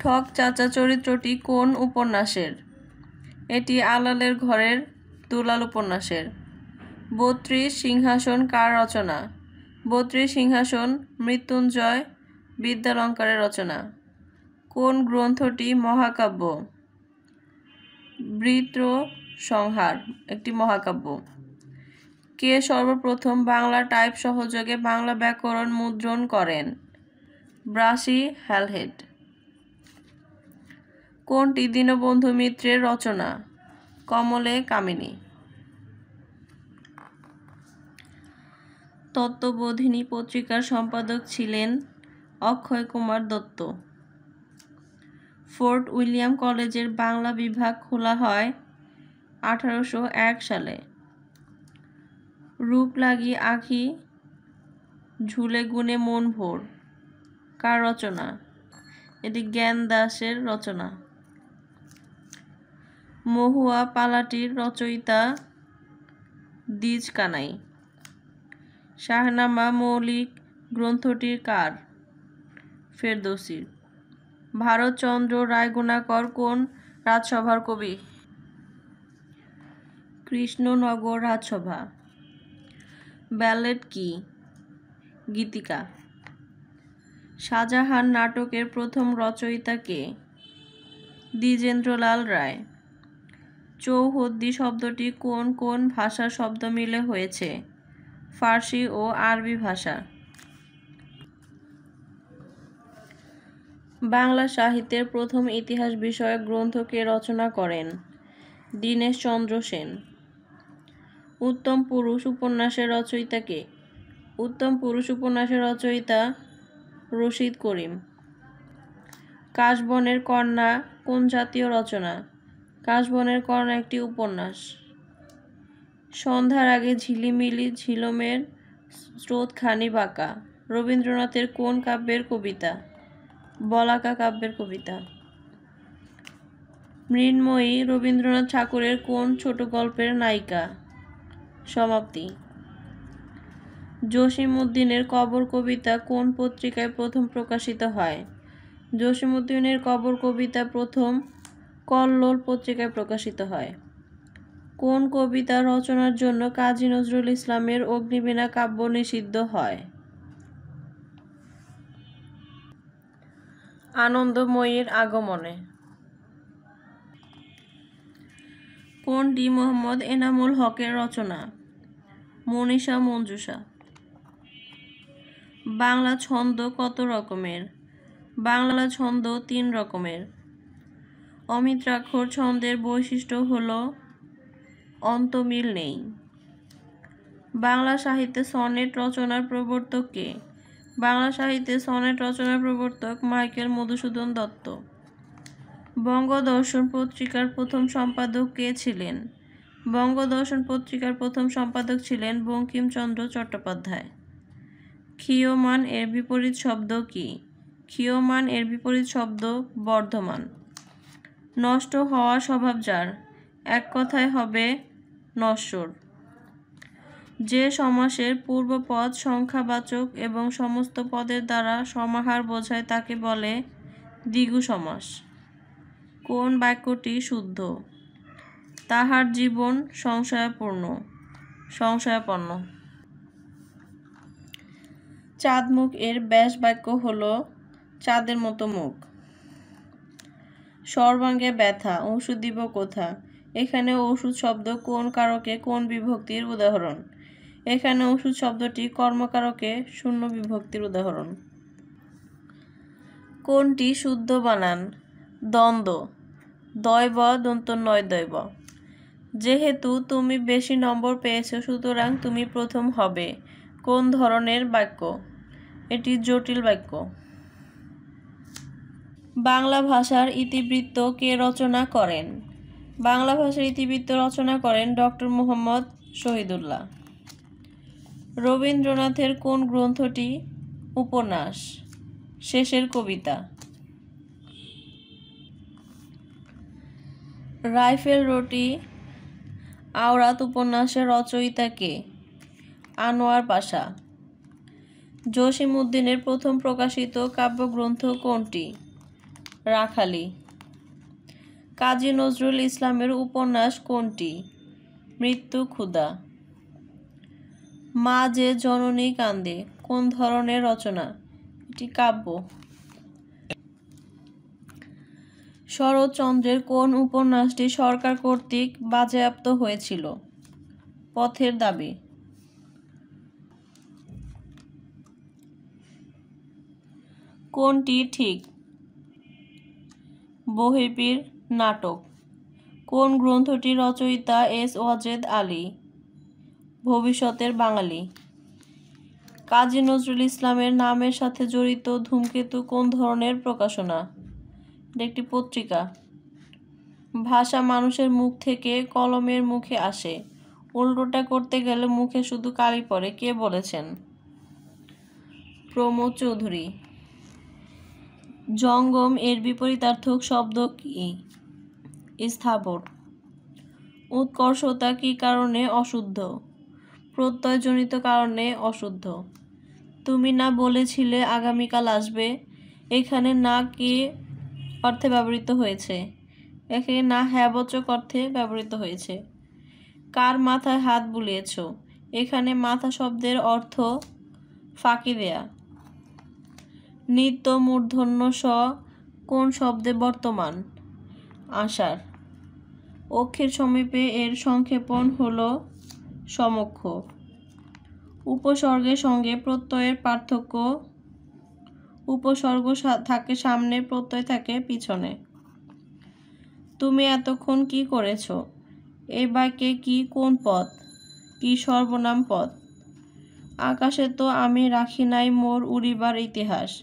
ঠক চাচা চরিত্রটি কোন উপন্যাসের? এটি আলালের ঘরের দুলাল উপন্যাসের। ৩২ সিংহাসন কার রচনা? ৩২ সিংহাসন মৃত্যুঞ্জয় বিদ্যালঙ্কারের রচনা। কোন গ্রন্থটি মহাকাব্য? বৃত্রসংহার একটি মহাকাব্য। কে সর্বপ্রথম বাংলা টাইপ সহযোগে বাংলা ব্যাকরণ মুদ্রণ করেন? Brassey Halhed. কোনটি দীনবন্ধু মিত্রের রচনা? কমলে কামিনী। তত্ত্ববোধিনী পত্রিকার সম্পাদক ছিলেন অক্ষয় কুমার দত্ত। ফোর্ট উইলিয়াম কলেজের বাংলা বিভাগ খোলা হয় 1801 সালে। রূপ লাগি আঁখি ঝুলে গুণে মন ভোর কার রচনা? এটি জ্ঞান দাসের রচনা। মহুয়া পালাটির রচয়িতা দ্বিজ কানাই। শাহনামা মৌলিক গ্রন্থটির কার? ফেরদৌসির। ভারতচন্দ্র রায়গুণাকর কোন রাজসভার কবি? কৃষ্ণনগর রাজসভা। ব্যালেট কি? গীতিকা। শাহজাহান নাটকের প্রথম রচয়িতা কে? দ্বিজেন্দ্রলাল রায়। চৌহদ্দি শব্দটি কোন কোন ভাষার শব্দ মিলে হয়েছে? ফার্সি ও আরবি ভাষা। বাংলা সাহিত্যের প্রথম ইতিহাস বিষয়ক গ্রন্থ কে রচনা করেন? দীনেশচন্দ্র সেন। উত্তম পুরুষ উপন্যাসের রচয়িতা কে? উত্তম পুরুষ উপন্যাসের রচয়িতা রশিদ করিম। কাশবনের কন্যা কোন জাতীয় রচনা? কাশবনের কন্যা একটি উপন্যাস। সন্ধ্যার আগে ঝিলিমিলি ঝিলমের স্রোতখানি বাঁকা রবীন্দ্রনাথের কোন কাব্যের কবিতা? বলাকা কাব্যের কবিতা। মৃন্ময়ী রবীন্দ্রনাথ ঠাকুরের কোন ছোট গল্পের নায়িকা? সমাপ্তি। জসীমউদ্দীনের কবর কবিতা কোন পত্রিকায় প্রথম প্রকাশিত হয়? জসীমউদ্দীনের কবর কবিতা প্রথম কল্লোল পত্রিকায় প্রকাশিত হয়। কোন কবিতা রচনার জন্য কাজী নজরুল ইসলামের অগ্নিবীণা কাব্য নিষিদ্ধ হয়? আনন্দময়ীর আগমনে। কোনটি মোহাম্মদ এনামুল হকের রচনা? মনীষা মঞ্জুষা। বাংলা ছন্দ কত রকমের? বাংলা ছন্দ 3 রকমের। অমিত্রাক্ষর ছন্দের বৈশিষ্ট্য হল অন্তমিল নেই। বাংলা সাহিত্যে সনেট রচনার প্রবর্তক কে? বাংলা সাহিত্যে সনেট রচনার প্রবর্তক মাইকেল মধুসূদন দত্ত। বঙ্গদর্শন পত্রিকার প্রথম সম্পাদক কে ছিলেন? বঙ্গদর্শন পত্রিকার প্রথম সম্পাদক ছিলেন বঙ্কিমচন্দ্র চট্টোপাধ্যায়। ক্ষীয়মান এর বিপরীত শব্দ কি? ক্ষীয়মান এর বিপরীত শব্দ বর্ধমান। নষ্ট হওয়া স্বভাব যার, এক কথায় হবে নশ্বর। যে সমাসের পূর্বপদ সংখ্যাবাচক এবং সমস্ত পদের দ্বারা সমাহার বোঝায় তাকে বলে দ্বিগু সমাস। কোন বাক্যটি শুদ্ধ? তাহার জীবন সংশয়াপন্ন। চাঁদমুখ এর ব্যাস বাক্য হল চাঁদের মতো মুখ। সর্বাঙ্গে ব্যথা, ওষুধ দিব কোথা? এখানে ওষুধ শব্দ কোন কারকে কোন বিভক্তির উদাহরণ? এখানে ওষুধ শব্দটি কর্মকারকে শূন্য বিভক্তির উদাহরণ। কোনটি শুদ্ধ বানান? দ্বন্দ্ব, দৈব দন্ত নয় দৈব। যেহেতু তুমি বেশি নম্বর পেয়েছো সুতরাং তুমি প্রথম হবে। কোন ধরনের বাক্য? এটি জটিল বাক্য। বাংলা ভাষার ইতিবৃত্ত কে রচনা করেন? বাংলা ভাষার ইতিবৃত্ত রচনা করেন ডক্টর মুহাম্মদ শহীদুল্লাহ। রবীন্দ্রনাথের কোন গ্রন্থটি উপন্যাস? শেষের কবিতা। রাইফেল রোটি আওরাত উপন্যাসের রচয়িতা কে? আনোয়ার পাশা। জসীমউদ্দীনের প্রথম প্রকাশিত কাব্যগ্রন্থ কোনটি? রাখালি। কাজী নজরুল ইসলামের উপন্যাস কোনটি? মৃত্যু ক্ষুধা। মা যে জননী কান্দে কোন ধরনের রচনা? এটি কাব্য। শরৎচন্দ্রের কোন উপন্যাসটি সরকার কর্তৃক বাজেয়াপ্ত হয়েছিল? পথের দাবি। কোনটি ঠিক? বহির্বির নাটক। কোন গ্রন্থটির রচয়িতা এস ওয়াজেদ আলী? ভবিষ্যতের বাঙালি। কাজী নজরুল ইসলামের নামের সাথে জড়িত ধূমকেতু কোন ধরনের প্রকাশনা? একটি পত্রিকা। ভাষা মানুষের মুখ থেকে কলমের মুখে আসে, উল্টোটা করতে গেলে মুখে শুধু কালি পড়ে, কে বলেছেন? প্রমোদ চৌধুরী। জঙ্গম এর বিপরীতার্থক শব্দ কি? স্থাবর। উৎকর্ষতা কি কারণে অশুদ্ধ? প্রত্যয়জনিত কারণে অশুদ্ধ। তুমি না বলেছিলে আগামীকাল আসবে? এখানে না কি অর্থে ব্যবহৃত হয়েছে? এখানে না হ্যাবাচক অর্থে ব্যবহৃত হয়েছে। কার মাথায় হাত বুলিয়েছ? এখানে মাথা শব্দের অর্থ ফাঁকি দেয়া। নিত্য মূর্ধন্য স কোন শব্দে বর্তমান? আষাঢ়। অক্ষের সমীপে এর সংক্ষেপণ হল সমক্ষ। উপসর্গের সঙ্গে প্রত্যয়ের পার্থক্য। উপসর্গ থাকে সামনে, প্রত্যয় থাকে পিছনে। তুমি এতক্ষণ কি করেছ? এই বাক্যে কি কোন পদ? কি সর্বনাম পদ? আকাশে তো আমি রাখি নাই মোর উড়িবার ইতিহাস।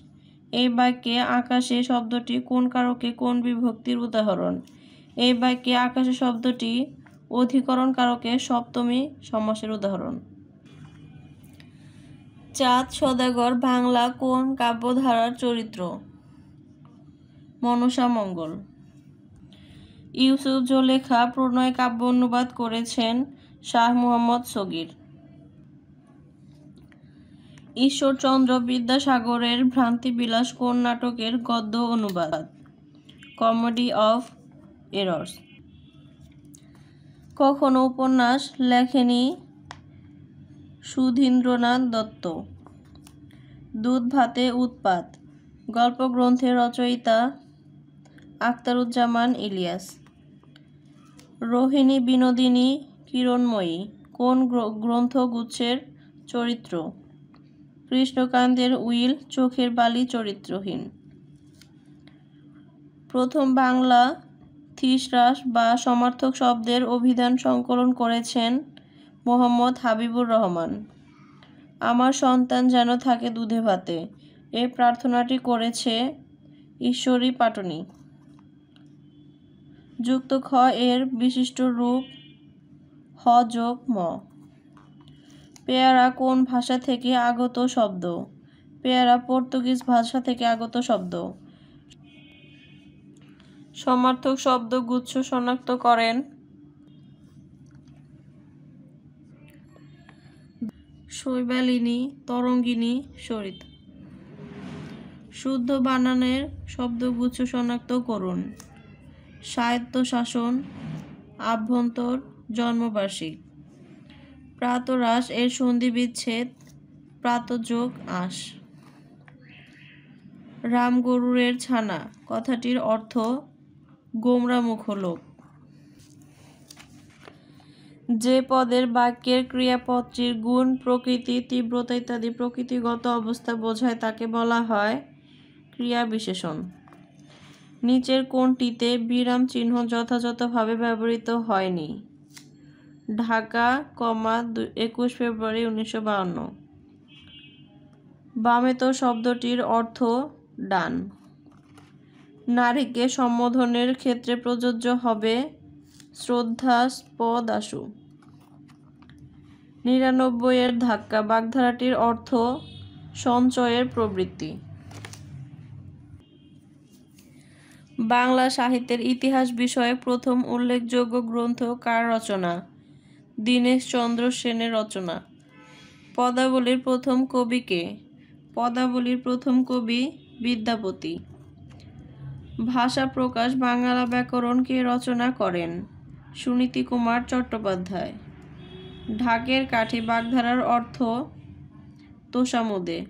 এই বাক্যে আকাশে শব্দটি কোন কারকে কোন বিভক্তির উদাহরণ? এই বাক্যে আকাশে শব্দটি অধিকরণ কারকে সপ্তমী সমাসের উদাহরণ। চাঁদ সওদাগর বাংলা কোন কাব্যধারার চরিত্র? মনসা মঙ্গল। ইউসুফ জুলেখা প্রণয় কাব্য অনুবাদ করেছেন শাহ মুহাম্মদ সগীর। ঈশ্বরচন্দ্র বিদ্যাসাগরের ভ্রান্তিবিলাস কোন নাটকের গদ্য অনুবাদ? Comedy of errors. কখনো উপন্যাস লেখেনি সুধীন্দ্রনাথ দত্ত। দুধ ভাতে উৎপাত গল্পগ্রন্থের রচয়িতা আখতারুজ্জামান ইলিয়াস। রোহিণী বিনোদিনী কিরণময়ী কোন গ্রন্থগুচ্ছের চরিত্র? কৃষ্ণকান্তের উইল চোখের বালি চরিত্রহীন। প্রথম বাংলা থিসরাস বা সমার্থক শব্দের অভিধান সংকলন করেছেন মোহাম্মদ হাবিবুর রহমান। আমার সন্তান যেন থাকে দুধে ভাতে, এই প্রার্থনাটি করেছে ঈশ্বরী পাটনি। যুক্ত খ এর বিশিষ্ট রূপ হ যোগ ম। পেয়ারা কোন ভাষা থেকে আগত শব্দ? পেয়ারা পর্তুগিজ ভাষা থেকে আগত শব্দ। সমার্থক শব্দ গুচ্ছ শনাক্ত করেন শৈবালিনী, তরঙ্গিনী, সরিতা। শুদ্ধ বানানের শব্দগুচ্ছ শনাক্ত করুন। স্বায়ত্তশাসন, আভ্যন্তর, জন্মবার্ষিক। প্রাতরাশ এর সন্ধি বিচ্ছেদ প্রাতযোগ আশ। রাম গরুরের ছানা কথাটির অর্থ গোমরামুখ লোক। যে পদের বাক্যের ক্রিয়াপদটির গুণ, প্রকৃতি, তীব্রতা ইত্যাদি প্রকৃতিগত অবস্থা বোঝায় তাকে বলা হয় ক্রিয়া বিশেষণ। নিচের কোনটিতে বিরাম চিহ্ন যথাযথভাবে ব্যবহৃত হয়নি? ঢাকা, 21 ফেব্রুয়ারি 1952। বামেতো শব্দটির অর্থ ডান। নারীকে সম্বোধনের ক্ষেত্রে প্রযোজ্য হবে শ্রদ্ধাস্পদাশু। 99 এর ধাক্কা বাগধারাটির অর্থ সঞ্চয়ের প্রবৃত্তি। বাংলা সাহিত্যের ইতিহাস বিষয়ক প্রথম উল্লেখযোগ্য গ্রন্থ কার রচনা? দীনেশচন্দ্র সেনের রচনা। পদাবলীর প্রথম কবি কে? পদাবলীর প্রথম কবি বিদ্যাপতি। ভাষা প্রকাশ বাংলা ব্যাকরণ কে রচনা করেন? সুনীতি কুমার চট্টোপাধ্যায়। ঢাকের কাঠি বাগধারার অর্থ তোষামোদে।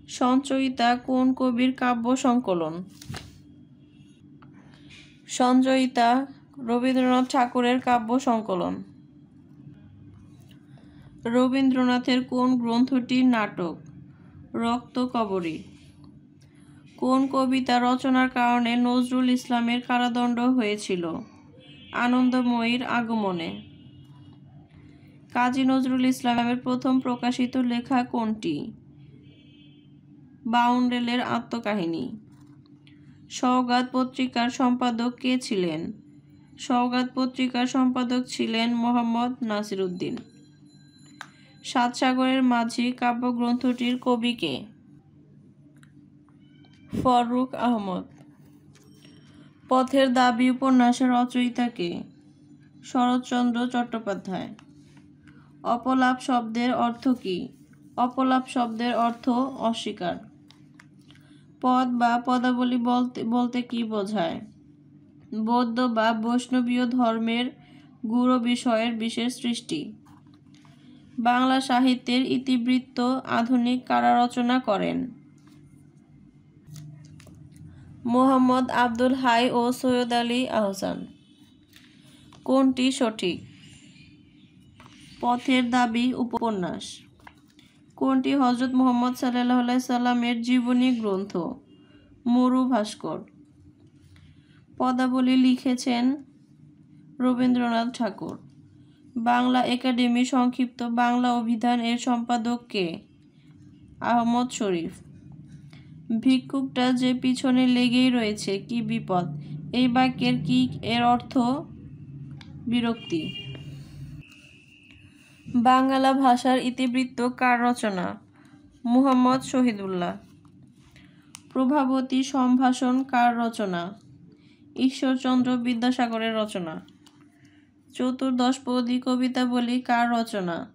সঞ্চয়িতা কোন কবির কাব্য সংকলন? সঞ্চয়িতা রবীন্দ্রনাথ ঠাকুরের কাব্য সংকলন। রবীন্দ্রনাথের কোন গ্রন্থটি নাটক? রক্তকরবী। কোন কবিতা রচনার কারণে নজরুল ইসলামের কারাদণ্ড হয়েছিল? আনন্দময়ীর আগমনে। কাজী নজরুল ইসলামের প্রথম প্রকাশিত লেখা কোনটি? বাউন্ডেলের আত্মকাহিনী। সওগাত পত্রিকার সম্পাদক কে ছিলেন? সওগাত পত্রিকার সম্পাদক ছিলেন মোহাম্মদ নাসিরউদ্দিন। সাত সাগরের মাঝি কাব্যগ্রন্থটির কবি কে? ফররুখ আহমদ। পথের দাবি উপন্যাসের রচয়িতা কে? শরৎচন্দ্র চট্টোপাধ্যায়। অপলাপ শব্দের অর্থ কী? অপলাপ শব্দের অর্থ অস্বীকার। পদ বা পদাবলী বলতে কী বোঝায়? বৌদ্ধ বা বৈষ্ণবীয় ধর্মের গূঢ় বিষয়ের বিশেষ সৃষ্টি। বাংলা সাহিত্যের ইতিবৃত্ত আধুনিক কারা রচনা করেন? মোহাম্মদ আব্দুল হাই ও সৈয়দ আলী আহসান। কোনটি সঠিক? পথের দাবি উপন্যাস। কোনটি হযরত মুহাম্মদ সাল্লাল্লাহু আলাইহি সাল্লামের জীবনী গ্রন্থ? মরু ভাস্কর। পদাবলী লিখেছেন রবীন্দ্রনাথ ঠাকুর। বাংলা একাডেমি সংক্ষিপ্ত বাংলা অভিধান এর সম্পাদক কে? আহমদ শরীফ। ভিক্ষুকটা যে পিছনে লেগেই রয়েছে, কি বিপদ? এই বাক্যের কি এর অর্থ? বিরক্তি। বাংলা ভাষার ইতিবৃত্ত কার রচনা? মুহাম্মদ শহীদুল্লাহ। প্রভাবতী সম্ভাষণ কার রচনা? ঈশ্বরচন্দ্র বিদ্যাসাগরের রচনা। চতুর্দশপদী কবিতাবলী কার রচনা?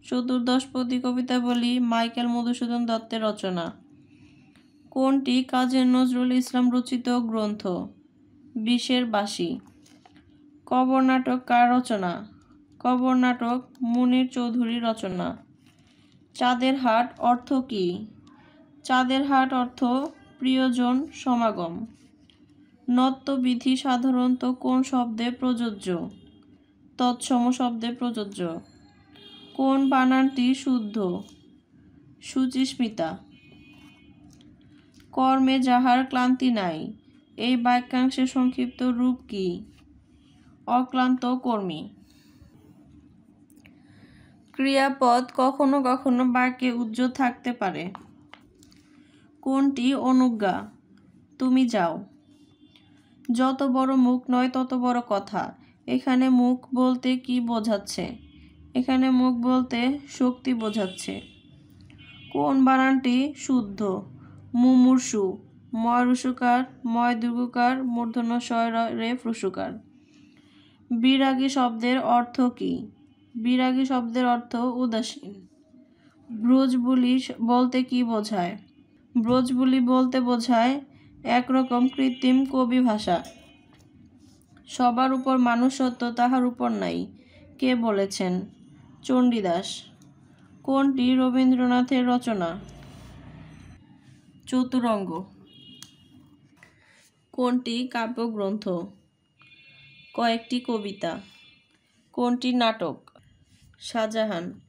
চতুর্দশপদী কবিতাবলী মাইকেল মধুসূদন দত্তের রচনা। কোনটি কাজী নজরুল ইসলাম রচিত গ্রন্থ? বিষের বাঁশি। কবর নাটক কার রচনা? কবর নাটক মুনীর চৌধুরী রচনা। চাঁদের হাট অর্থ কী? চাঁদের হাট অর্থ প্রিয়জন সমাগম। নত্যবিধি সাধারণত কোন শব্দে প্রযোজ্য? তৎসম শব্দে প্রযোজ্য। কোন বানানটি শুদ্ধ? শুচিস্মিতা। কর্মে যাহার ক্লান্তি নাই, এই বাক্যাংশের সংক্ষিপ্ত রূপ কি? অক্লান্ত কর্মী। ক্রিয়াপদ কখনো কখনো বাক্যে উজ্জ্বল থাকতে পারে। কোনটি অনুজ্ঞা? তুমি যাও। যত বড় মুখ নয় তত বড় কথা। এখানে মুখ বলতে কি বোঝাচ্ছে? এখানে মুখ বলতে শক্তি বোঝাচ্ছে। কোন বানানটি শুদ্ধ? মুমূর্ষু। ময় রুসুকার, ময় দীর্ঘকার, মূর্ধন্য ষ রে ফ্রুসুকার। বিরাগী শব্দের অর্থ কী? বিরাগী শব্দের অর্থ উদাসীন। ব্রজবুলি বলতে কি বোঝায়? ব্রজবুলি বলতে বোঝায় একরকম কৃত্রিম কবি ভাষা। সবার উপর মানুষত্ব তাহার উপর নাই, কে বলেছেন? চণ্ডীদাস। কোনটি রবীন্দ্রনাথের রচনা? চতুরঙ্গ। কোনটি কাব্যগ্রন্থ? কয়েকটি কবিতা। কোনটি নাটক? শাহজাহান।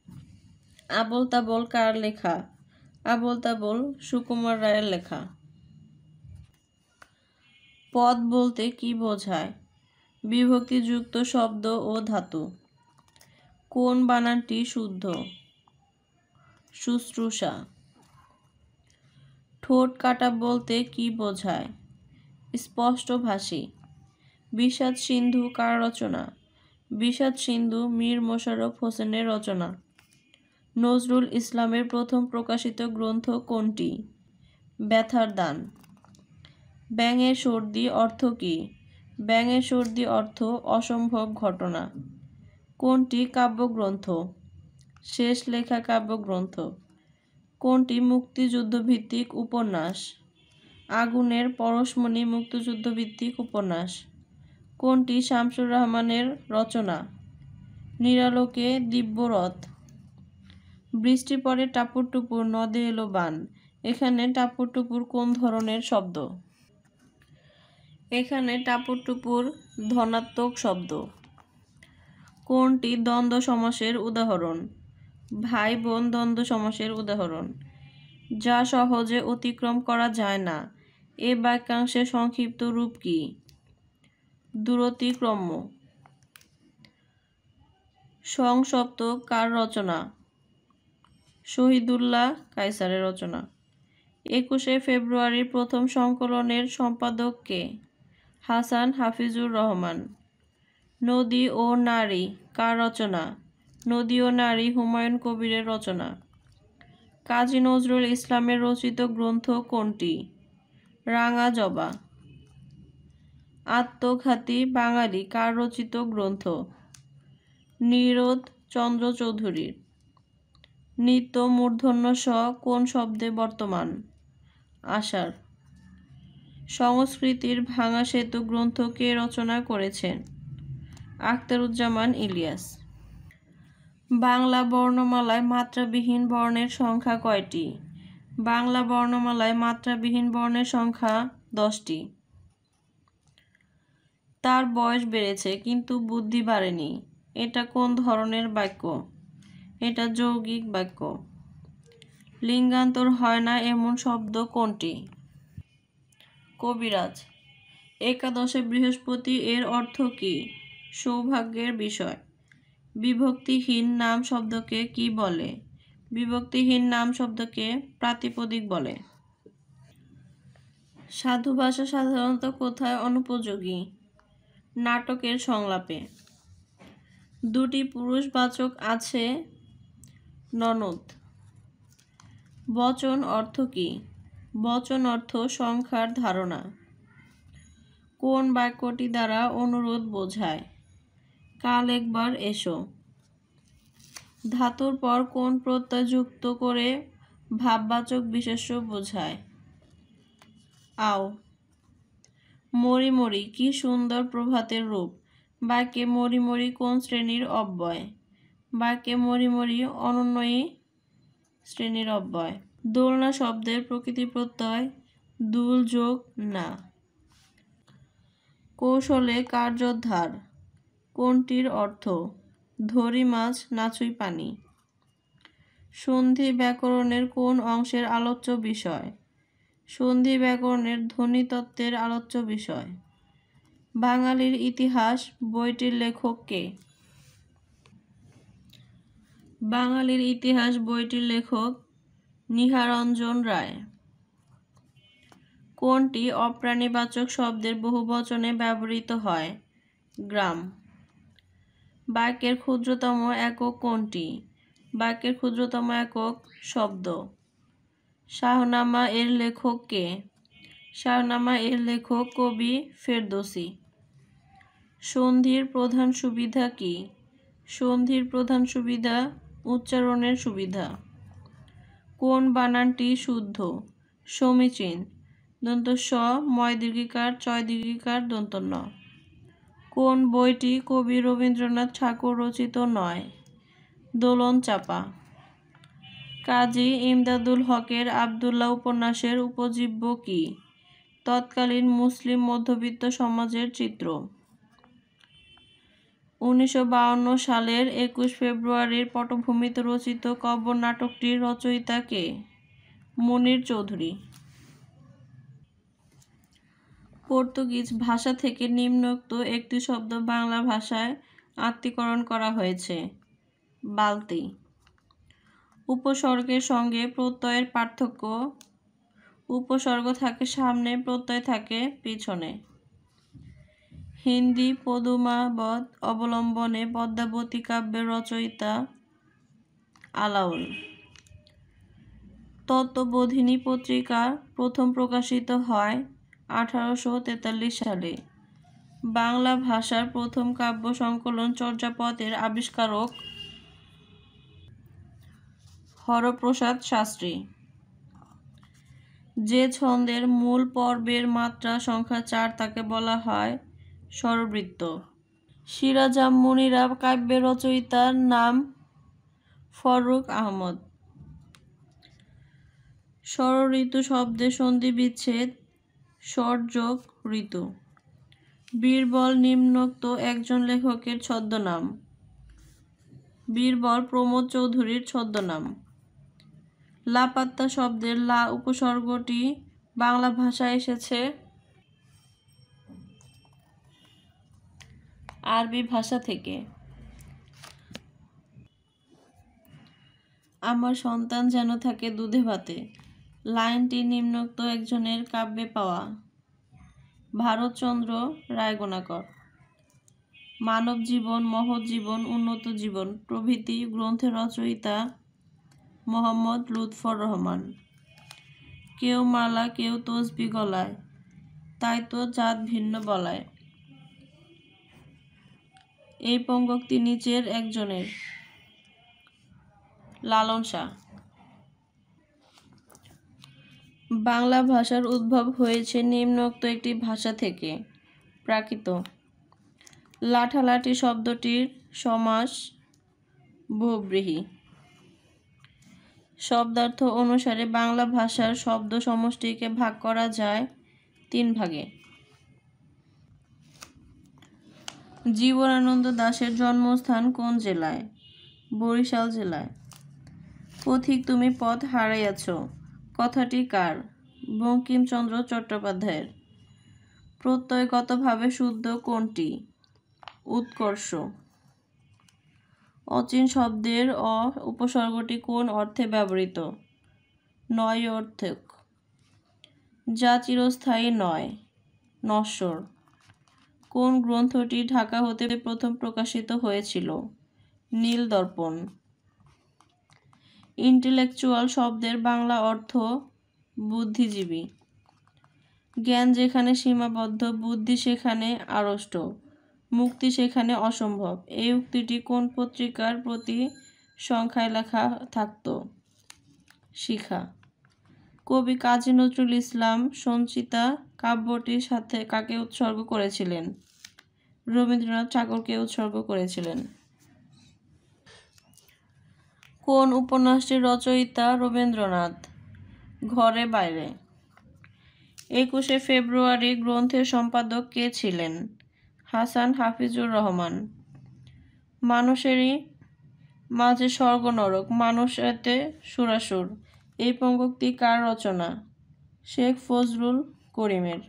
আবোল তাবোল কার লেখা? আবোল তাবোল সুকুমার রায়ের লেখা। পদ বলতে কি বোঝায়? বিভক্তিযুক্ত শব্দ ও ধাতু। কোন বানানটি শুদ্ধ? শুশ্রূষা। ঠোঁট কাটা বলতে কি বোঝায়? স্পষ্টভাষী। বিষাদ সিন্ধু কার রচনা? বিষাদ সিন্ধু মীর মোশাররফ হোসেনের রচনা। নজরুল ইসলামের প্রথম প্রকাশিত গ্রন্থ কোনটি? ব্যথার দান। ব্যাঙের সর্দি অর্থ কী? ব্যাঙের সর্দি অর্থ অসম্ভব ঘটনা। কোনটি কাব্যগ্রন্থ? শেষ লেখা কাব্যগ্রন্থ। কোনটি মুক্তিযুদ্ধভিত্তিক উপন্যাস? আগুনের পরশমণি মুক্তিযুদ্ধভিত্তিক উপন্যাস। কোনটি শামসুর রহমানের রচনা? নিরালোকে দিব্যরথ। বৃষ্টি পড়ে টাপুর টুপুর, নদে এলো বান। এখানে টাপুর টুপুর কোন ধরনের শব্দ? এখানে টাপুর টুপুর ধনাত্মক শব্দ। কোনটি দ্বন্দ্ব সমাসের উদাহরণ? ভাই বোন দ্বন্দ্ব সমাসের উদাহরণ। যা সহজে অতিক্রম করা যায় না, এ বাক্যাংশের সংক্ষিপ্ত রূপ কি? দূরতিক্রম্য। সংসপ্তক কার রচনা? শহীদুল্লাহ কায়সারের রচনা। 21শে ফেব্রুয়ারির প্রথম সংকলনের সম্পাদক কে? হাসান হাফিজুর রহমান। নদী ও নারী কার রচনা? নদী ও নারী হুমায়ুন কবিরের রচনা। কাজী নজরুল ইসলামের রচিত গ্রন্থ কোনটি? রাঙা জবা। আত্মঘাতী বাঙালি কার রচিত গ্রন্থ? নীরদ চন্দ্র চৌধুরীর। নিত্য মূর্ধন্য স কোন শব্দে বর্তমান? আষাঢ়। সংস্কৃতির ভাঙা সেতু গ্রন্থ কে রচনা করেছেন? আখতারুজ্জামান ইলিয়াস। বাংলা বর্ণমালায় মাত্রাবিহীন বর্ণের সংখ্যা কয়টি? বাংলা বর্ণমালায় মাত্রাবিহীন বর্ণের সংখ্যা 10টি। তার বয়স বেড়েছে কিন্তু বুদ্ধি বাড়েনি, এটা কোন ধরনের বাক্য? এটা যৌগিক বাক্য। লিঙ্গান্তর হয় না এমন শব্দ কোনটি? কবিরাজ। একাদশে বৃহস্পতি এর অর্থ কি? সৌভাগ্যের বিষয়। বিভক্তিহীন নাম শব্দকে কি বলে? বিভক্তিহীন নাম শব্দকে প্রাতিপদিক বলে। সাধু ভাষা সাধারণত কোথায় অনুপযোগী? নাটকের সংলাপে। দুটি পুরুষবাচক আছে ননদ। বচন অর্থ কি? বচন অর্থ সংখ্যার ধারণা। কোন বাক্যটি দ্বারা অনুরোধ বোঝায়? কাল একবার এসো। ধাতুর পর কোন প্রত্যয় যুক্ত করে ভাববাচক বিশেষ্য বোঝায়? আও। মরি মরি কি সুন্দর প্রভাতের রূপ। বাক্যে মরি মরি কোন শ্রেণীর অব্যয়? বাক্যে মরি মরি অনন্যয়ী শ্রেণীর অব্যয়। দোলনা শব্দের প্রকৃতি প্রত্যয় দুল যোগ না। কৌশলে কার্যধার কোনটির অর্থ? ধরি মাছ নাচুই পানি। সন্ধি ব্যাকরণের কোন অংশের আলোচ্য বিষয়? সন্ধি ব্যাকরণের ধ্বনিতত্ত্বের আলোচ্য বিষয়। বাঙালির ইতিহাস বইটির লেখক কে? বাঙালির ইতিহাস বইটির লেখক নিহারঞ্জন রায়। কোনটি অপ্রাণীবাচক শব্দের বহুবচনে ব্যবহৃত হয়? গ্রাম। বাক্যের ক্ষুদ্রতম একক কোনটি? বাক্যের ক্ষুদ্রতম একক শব্দ। শাহনামা এর লেখক কে? শাহনামা এর লেখক কবি ফেরদৌসী। সন্ধির প্রধান সুবিধা কি? সন্ধির প্রধান সুবিধা উচ্চারণের সুবিধা। কোন বানানটি শুদ্ধ? সমীচীন। দন্ত স ময় দীর্ঘিকার চয় দীর্ঘিকার দন্ত ন। কোন বইটি কবি রবীন্দ্রনাথ ঠাকুর রচিত নয়? দোলন চাঁপা। কাজী ইমদাদুল হকের আবদুল্লাহ উপন্যাসের উপজীব্য কি? তৎকালীন মুসলিম মধ্যবিত্ত সমাজের চিত্র। 1952 সালের 21 ফেব্রুয়ারির পটভূমিতে রচিত কব্বর নাটকটির রচয়িতা কে? মুনীর চৌধুরী। পর্তুগিজ ভাষা থেকে নিম্নোক্ত একটি শব্দ বাংলা ভাষায় আত্তীকরণ করা হয়েছে। বালতি। উপসর্গের সঙ্গে প্রত্যয়ের পার্থক্য। উপসর্গ থাকে সামনে, প্রত্যয় থাকে পিছনে। হিন্দি পদুমাবত অবলম্বনে পদ্মাবতী কাব্যের রচয়িতা আলাওল। তত্ত্ববোধিনী পত্রিকা প্রথম প্রকাশিত হয় 1843 সালে। বাংলা ভাষার প্রথম কাব্য সংকলন চর্যাপদের আবিষ্কারক হরপ্রসাদ শাস্ত্রী। যে ছন্দের মূল পর্বের মাত্রা সংখ্যা 4 তাকে বলা হয় স্বরবৃত্ত। সিরাজাম মুনিরা কাব্যের রচয়িতার নাম ফররুখ আহমদ। ষড়ঋতু শব্দের সন্ধি বিচ্ছেদ ষড়যোগ ঋতু। বীরবল নিম্নোক্ত একজন লেখকের ছদ্মনাম। বীরবল প্রমোদ চৌধুরীর ছদ্মনাম। লাপাত্তা শব্দের লা উপসর্গটি বাংলা ভাষায় এসেছে আরবি ভাষা থেকে। আমার সন্তান যেন থাকে দুধে ভাতে, লাইনটি নিম্নোক্ত একজনের কাব্যে পাওয়া। ভারতচন্দ্র রায়গোনাকর। মানব জীবন, মহৎ জীবন, উন্নত জীবন প্রভৃতি গ্রন্থের রচয়িতা মোহাম্মদ লুৎফর রহমান। কেউ মালা কেউ তসবি গলায়, তাই তো জাত ভিন্ন বলায়। এই পঙ্গক্তি নিচের একজনের। লালন শাহ। বাংলা ভাষার উদ্ভব হয়েছে নিম্নোক্ত একটি ভাষা থেকে। প্রাকৃত। লাঠালাঠি শব্দটির সমাস বহুব্রীহি। শব্দার্থ অনুসারে বাংলা ভাষার শব্দ সমষ্টিকে ভাগ করা যায় 3 ভাগে। জীবনানন্দ দাশের জন্মস্থান কোন জেলায়? বরিশাল জেলায়। পথিক তুমি পথ হারাইয়াছ কথাটি কার? বঙ্কিমচন্দ্র চট্টোপাধ্যায়ের। প্রত্যয়গতভাবে শুদ্ধ কোনটি? উৎকর্ষ। অচিন শব্দের অ উপসর্গটি কোন অর্থে ব্যবহৃত? নয় অর্থক। যা চিরস্থায়ী নয়, নশ্বর। কোন গ্রন্থটি ঢাকা হতে প্রথম প্রকাশিত হয়েছিল? নীল দর্পণ। ইন্টেলেকচুয়াল শব্দের বাংলা অর্থ বুদ্ধিজীবী। জ্ঞান যেখানে সীমাবদ্ধ, বুদ্ধি সেখানে আড়ষ্ট, মুক্তি সেখানে অসম্ভব। এই উক্তিটি কোন পত্রিকার প্রতি সংখ্যায় লেখা থাকত? শিখা। কবি কাজী নজরুল ইসলাম সঞ্চিতা কাব্যটির সাথে কাকে উৎসর্গ করেছিলেন? রবীন্দ্রনাথ ঠাকুরকে উৎসর্গ করেছিলেন। কোন উপন্যাসটির রচয়িতা রবীন্দ্রনাথ? ঘরে বাইরে। 21শে ফেব্রুয়ারি গ্রন্থের সম্পাদক কে ছিলেন? হাসান হাফিজুর রহমান। মানুষেরই মাঝে স্বর্গ নরক, মানুষ এতে সুরাসুর। এই পঙ্গক্তি কার রচনা? শেখ ফজলুল করিমের।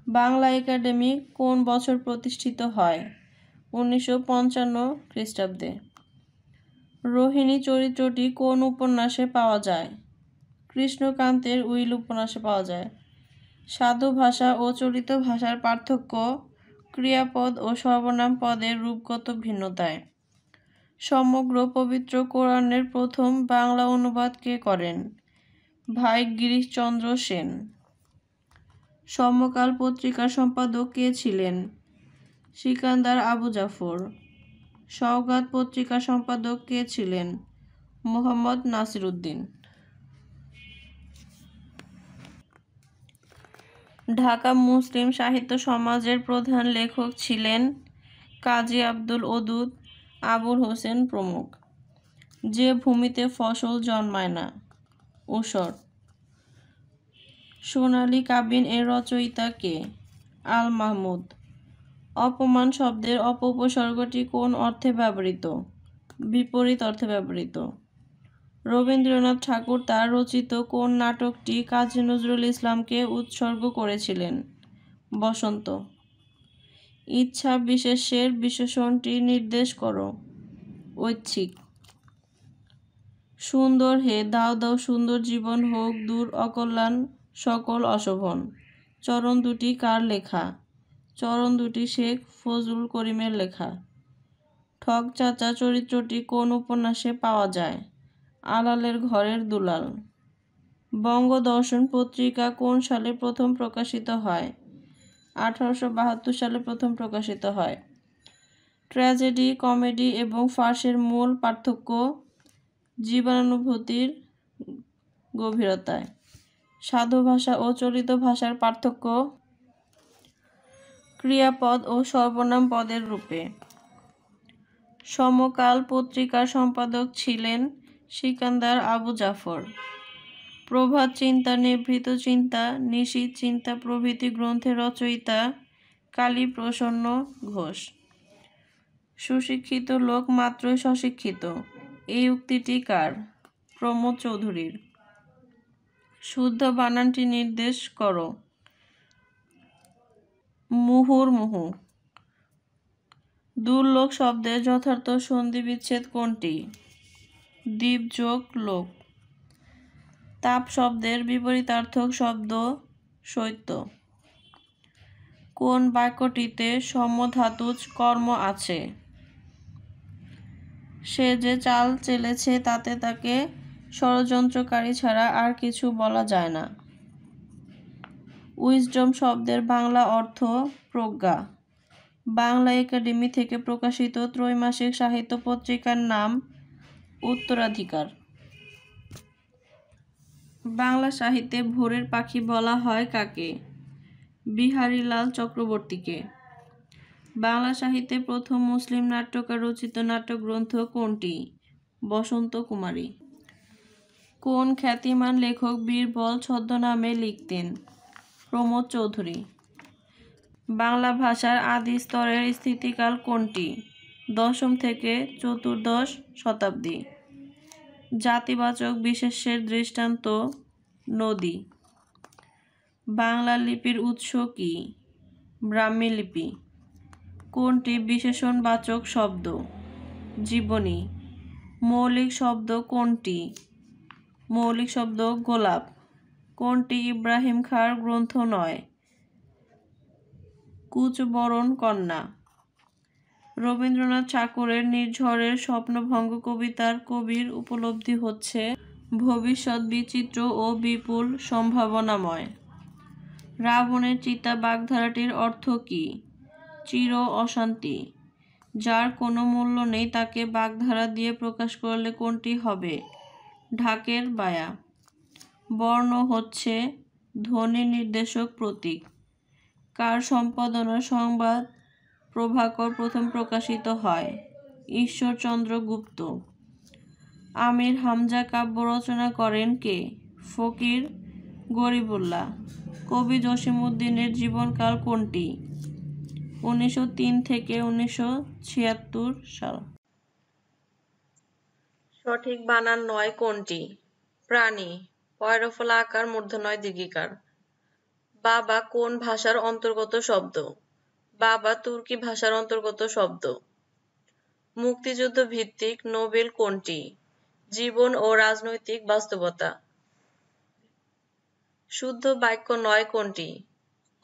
বাংলা একাডেমি কোন বছর প্রতিষ্ঠিত হয়? 1955 খ্রিস্টাব্দে। রোহিণী চরিত্রটি কোন উপন্যাসে পাওয়া যায়? কৃষ্ণকান্তের উইল উপন্যাসে পাওয়া যায়। সাধু ভাষা ও চলিত ভাষার পার্থক্য ক্রিয়াপদ ও সর্বনাম পদের রূপগত ভিন্নতায়। সমগ্র পবিত্র কোরআনের প্রথম বাংলা অনুবাদ কে করেন? ভাই গিরিশচন্দ্র সেন। সমকাল পত্রিকার সম্পাদক কে ছিলেন? সিকান্দার আবু জাফর। সওগাত পত্রিকার সম্পাদক কে ছিলেন? মোহাম্মদ নাসির উদ্দিন। ঢাকা মুসলিম সাহিত্য সমাজের প্রধান লেখক ছিলেন কাজী আব্দুল ওদুদ, আবুল হোসেন প্রমুখ। যে ভূমিতে ফসল জন্মায় না। ঊষর। সোনালী কাবিন এর রচয়িতা কে? আল মাহমুদ। অপমান শব্দের অপ-উপসর্গটি কোন অর্থে ব্যবহৃত? বিপরীত অর্থে ব্যবহৃত। রবীন্দ্রনাথ ঠাকুর তার রচিত কোন নাটকটি কাজী নজরুল ইসলামকে উৎসর্গ করেছিলেন? বসন্ত। ইচ্ছা বিশেষ্যের বিশেষণটি নির্দেশ করো। ঐচ্ছিক। সুন্দর হে দাও দাও সুন্দর জীবন হোক দূর অকল্যাণ সকল অশোভন। চরণ দুটি কার লেখা? চরণ দুটি শেখ ফজলুল করিমের লেখা। ঠক চাচা চরিত্রটি কোন উপন্যাসে পাওয়া যায়? আলালের ঘরের দুলাল। বঙ্গদর্শন পত্রিকা কোন সালে প্রথম প্রকাশিত হয়? 1872 সালে প্রথম প্রকাশিত হয়। ট্র্যাজেডি, কমেডি এবং ফার্সের মূল পার্থক্য জীবনানুভূতির গভীরতায়। সাধু ভাষা ও চলিত ভাষার পার্থক্য, ক্রিয়াপদ ও সর্বনাম পদের রূপে। সমকাল পত্রিকার সম্পাদক ছিলেন সিকান্দার আবু জাফর। প্রভাত চিন্তা, নিভৃত চিন্তা, নিশীথ চিন্তা প্রভৃতি গ্রন্থের রচয়িতা কালীপ্রসন্ন ঘোষ। সুশিক্ষিত লোক মাত্রই স্বশিক্ষিত, এই উক্তিটি কার? প্রমোদ চৌধুরীর। শুদ্ধ বানানটি নির্দেশ করো। মুহুর্মুহু। দুর্লোক শব্দের যথার্থ সন্ধি বিচ্ছেদ কোনটি? দ্বীপ যোগ লোক। তাপ শব্দের বিপরীতার্থক শব্দ শৈত্য। কোন বাক্যটিতে সমধাতুজ কর্ম আছে? সে যে চাল চেলেছে তাতে তাকে ষড়যন্ত্রকারী ছাড়া আর কিছু বলা যায় না। উইজডম শব্দের বাংলা অর্থ প্রজ্ঞা। বাংলা একাডেমি থেকে প্রকাশিত ত্রৈমাসিক সাহিত্য পত্রিকার নাম উত্তরাধিকার। বাংলা সাহিত্যে ভোরের পাখি বলা হয় কাকে? বিহারীলাল চক্রবর্তীকে। বাংলা সাহিত্যে প্রথম মুসলিম নাট্যকার রচিত নাট্যগ্রন্থ কোনটি? বসন্ত কুমারী। কোন খ্যাতিমান লেখক বীরবল ছদ্মনামে লিখতেন? প্রমোদ চৌধুরী। বাংলা ভাষার আদি স্তরের স্থিতিকাল কোনটি? দশম থেকে চতুর্দশ শতাব্দী। জাতিবাচক বিশেষ্যের দৃষ্টান্ত নদী। বাংলা লিপির উৎস কি? ব্রাহ্মী লিপি। কোনটি বিশেষণবাচক শব্দ? জীবনী। মৌলিক শব্দ কোনটি? মৌলিক শব্দ গোলাপ। কোনটি ইব্রাহিম খাঁর গ্রন্থ নয়? কুচবরণ কন্যা। রবীন্দ্রনাথ ঠাকুরের নির্ঝরের স্বপ্নভঙ্গ কবিতার কবির উপলব্ধি হচ্ছে ভবিষ্যৎ বিচিত্র ও বিপুল সম্ভাবনাময়। রাবণের চিতা বাগধারাটির অর্থ কি? চির অশান্তি। যার কোনো মূল্য নেই তাকে বাগধারা দিয়ে প্রকাশ করলে কোনটি হবে? ঢাকের বায়া। বর্ণ হচ্ছে ধ্বনি নির্দেশক প্রতীক। কার সম্পাদনার সংবাদ প্রভাকর প্রথম প্রকাশিত হয়? ঈশ্বরচন্দ্র গুপ্ত। আমির হামজা কাব্য রচনা করেন কে? ফকির গরিবুল্লাহ। কবি জসিমউদ্দিনের জীবনকাল কোনটি? 1903 থেকে 1976 সাল। সঠিক বানান নয় কোনটি? প্রাণী, পয়রফলা আকার মূর্ধন্যয় দীর্ঘিকার। বাবা কোন ভাষার অন্তর্গত শব্দ? বাবা তুর্কি ভাষার অন্তর্গত শব্দ। মুক্তিযুদ্ধ ভিত্তিক নোবেল কোনটি? জীবন ও রাজনৈতিক বাস্তবতা। শুদ্ধ বাক্য নয় কোনটি?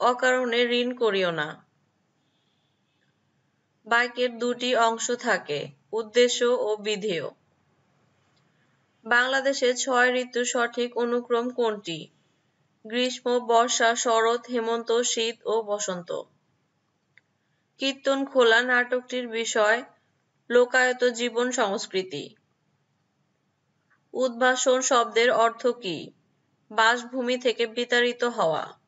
অকারণে ঋণ করিও না। বাক্যের দুটি অংশ থাকে, উদ্দেশ্য ও বিধেয়। বাংলাদেশে 6 ঋতুর সঠিক অনুক্রম কোনটি? গ্রীষ্ম, বর্ষা, শরৎ, হেমন্ত, শীত ও বসন্ত। কীর্তনখোলা নাটকটির বিষয় লোকায়ত জীবন সংস্কৃতি। উদ্ভাসন শব্দের অর্থ কি? বাসভূমি থেকে বিতাড়িত হওয়া।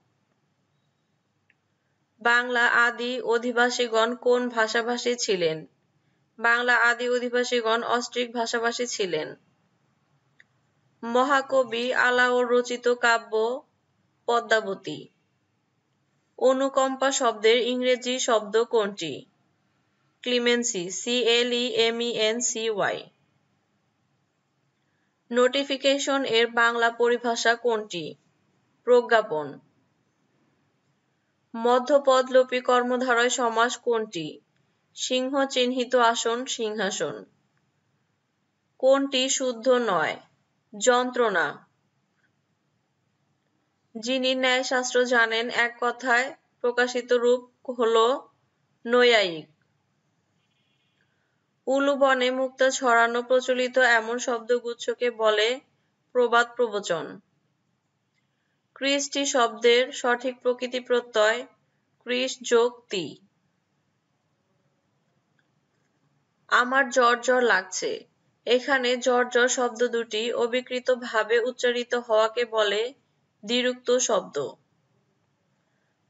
বাংলা আদি অধিবাসীগণ কোন ভাষাভাষী ছিলেন? বাংলা আদি অধিবাসীগণ অস্ট্রিক ভাষাভাষী ছিলেন। মহাকবি আলাওল রচিত কাব্য পদ্মাবতী। অনুকম্পা শব্দের ইংরেজি শব্দ কোনটি? ক্লিমেন্সি, CLEMENCY। নোটিফিকেশন এর বাংলা পরিভাষা কোনটি? প্রজ্ঞাপন। মধ্যপদলোপী কর্মধারয় সমাস কোনটি? সিংহ চিহ্নিত আসন, সিংহাসন। কোনটি শুদ্ধ নয়? যন্ত্রণা। যিনি ন্যায়শাস্ত্র জানেন এক কথায় প্রকাশিত রূপ হল নৈয়ায়িক। উলুবনে মুক্তা ছড়ানো প্রচলিত এমন শব্দগুচ্ছকে বলে প্রবাদ প্রবচন। কৃষ্টি শব্দের সঠিক প্রকৃতি প্রত্যয় কৃষ যোগ তি। আমার জ্বর জ্বর লাগছে। এখানে জ্বর জ্বর শব্দ দুটি অবিকৃত ভাবে উচ্চারিত হওয়াকে বলে দ্বিরুক্ত শব্দ।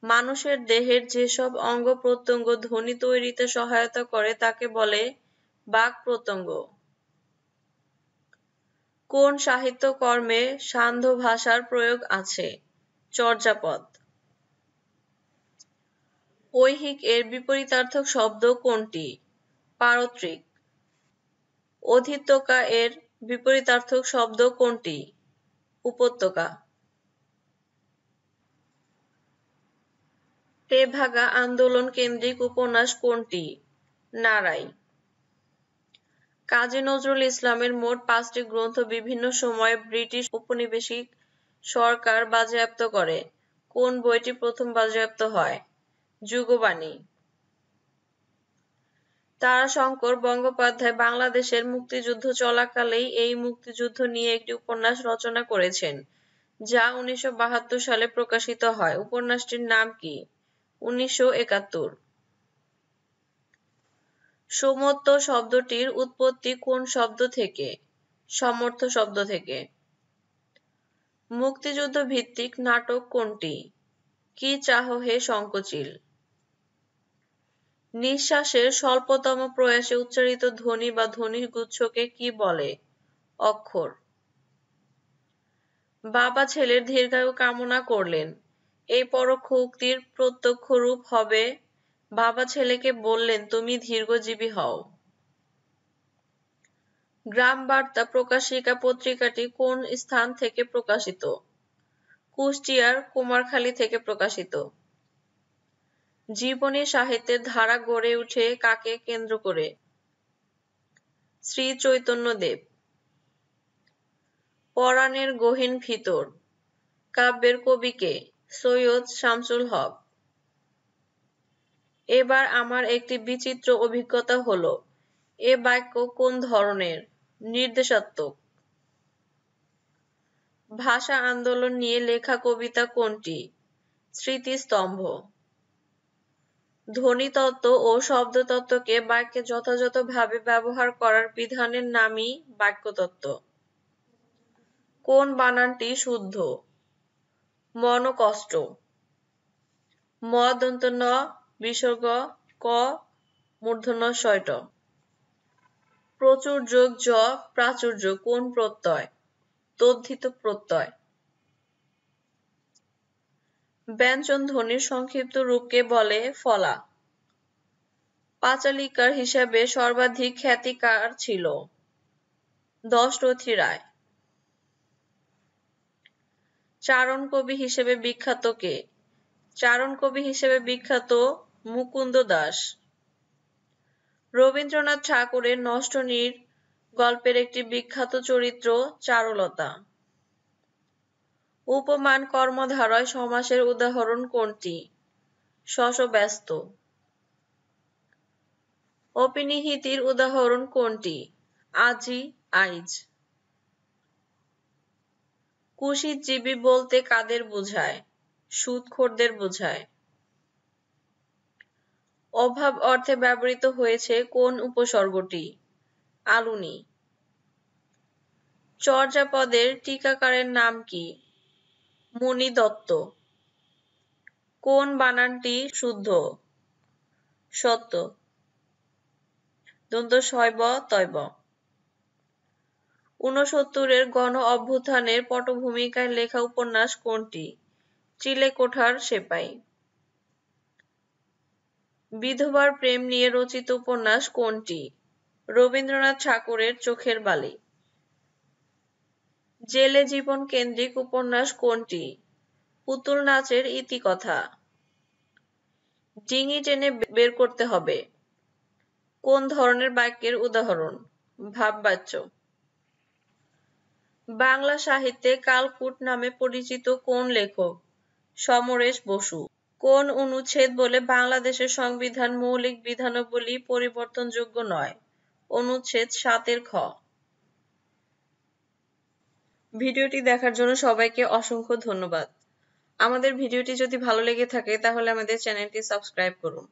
মানুষের দেহের যেসব অঙ্গ প্রত্যঙ্গ ধ্বনি তৈরিতে সহায়তা করে তাকে বলে বাক প্রত্যঙ্গ। কোন সাহিত্যকর্মে সান্ধ্য ভাষার প্রয়োগ আছে? চর্যাপদ। ঐহিক এর বিপরীতার্থক শব্দ কোনটি? পারত্রিক। অধিত্যকা এর বিপরীতার্থক শব্দ কোনটি? উপত্যকা। তেভাগা আন্দোলন কেন্দ্রিক উপন্যাস কোনটি? নারাই। কাজী নজরুল ইসলামের মোট 5টি গ্রন্থ বিভিন্ন সময়ে ব্রিটিশ উপনিবেশিক সরকার বাজেয়াপ্ত করে। কোন বইটি প্রথম বাজেয়াপ্ত হয়? যুগবাণী। তারাশঙ্কর বন্দ্যোপাধ্যায় বাংলাদেশের মুক্তিযুদ্ধ চলাকালেই এই মুক্তিযুদ্ধ নিয়ে একটি উপন্যাস রচনা করেছেন, যা 1972 সালে প্রকাশিত হয়। উপন্যাসটির নাম কি? 1971। সমত্ব শব্দটির উৎপত্তি কোন শব্দ থেকে? সমর্থ শব্দ থেকে। মুক্তিযুদ্ধ ভিত্তিক নাটক কোনটি? কি চাহো হে শঙ্খচিল। নিঃশ্বাসের স্বল্পতম প্রয়াসে উচ্চারিত ধ্বনি বা ধ্বনিগুচ্ছকে কি বলে? অক্ষর। বাবা ছেলের দীর্ঘায়ু কামনা করলেন। এই পরোক্ষ উক্তির প্রত্যক্ষ রূপ হবে বাবা ছেলেকে বললেন তুমি দীর্ঘজীবী হও। গ্রাম বার্তা প্রকাশিকা পত্রিকাটি কোন স্থান থেকে প্রকাশিত? কুষ্টিয়ার কুমারখালী থেকে প্রকাশিত। জীবনী সাহিত্যের ধারা গড়ে উঠে কাকে কেন্দ্র করে? শ্রী চৈতন্যদেব। পরাণের গহীন ভিতর কাব্যের কবি কে? সৈয়দ শামসুল হক। এবার আমার একটি বিচিত্র অভিজ্ঞতা হলো। এ বাক্য কোন ধরনের? নির্দেশাত্মক। ভাষা আন্দোলন নিয়ে লেখা কবিতা কোনটি? স্মৃতিস্তম্ভ। ধ্বনিতত্ত্ব ও শব্দতত্ত্বকে বাক্যে যথাযথভাবে ব্যবহার করার বিধানের নামই বাক্যতত্ত্ব। কোন বানানটি শুদ্ধ? মনোকষ্ট। ম দন্ত ন বিসর্গ ক মূর্ধন্য ষয়ট। প্রচুর যোগ জ প্রাচুর্য কোন প্রত্যয়? তদ্ধিত প্রত্যয়। ব্যঞ্জন ধ্বনির সংক্ষিপ্ত রূপকে বলে ফলা। পাঁচালিকার হিসাবে সর্বাধিক খ্যাতি কার ছিল? দশরথী রায়। চারণ কবি হিসেবে বিখ্যাত কে? চারণ কবি হিসেবে বিখ্যাত মুকুন্দ দাস। রবীন্দ্রনাথ ঠাকুরের নষ্টনীড় গল্পের একটি বিখ্যাত চরিত্র চারুলতা। উপমান কর্মধারয় সমাসের উদাহরণ কোনটি? শশব্যস্ত। অপিনিহিতির উদাহরণ কোনটি? আজি আইজ। কুশিতজীবী বলতে কাদের বোঝায়? সুদখোরদের বোঝায়। অভাব অর্থে ব্যবহৃত হয়েছে কোন উপসর্গটি? আলুনি। চর্যাপদের টীকাকারের নাম কি? মণি দত্ত। কোন বানানটি শুদ্ধ? সত্য। দন্ত শৈব তৈব। 69-এর গণ অভ্যুত্থানের পটভূমিকায় লেখা উপন্যাস কোনটি? চিলেকোঠার সেপাই। বিধবার প্রেম নিয়ে রচিত উপন্যাস কোনটি? রবীন্দ্রনাথ ঠাকুরের চোখের বালি। জেলে জীবন কেন্দ্রিক উপন্যাস কোনটি? পুতুল নাচের ইতিকথা। ডিঙি টেনে বের করতে হবে কোন ধরনের বাক্যের উদাহরণ? ভাববাচ্য। বাংলা সাহিত্যে কালকূট নামে পরিচিত কোন লেখক? সমরেশ বসু। কোন অনুচ্ছেদ বলে বাংলাদেশের সংবিধান মৌলিক বিধানাবলী পরিবর্তনযোগ্য নয়? অনুচ্ছেদ 7-এর খ। ভিডিওটি দেখার জন্য সবাইকে অসংখ্য ধন্যবাদ। আমাদের ভিডিওটি যদি ভালো লেগে থাকে তাহলে আমাদের চ্যানেলটি সাবস্ক্রাইব করুন।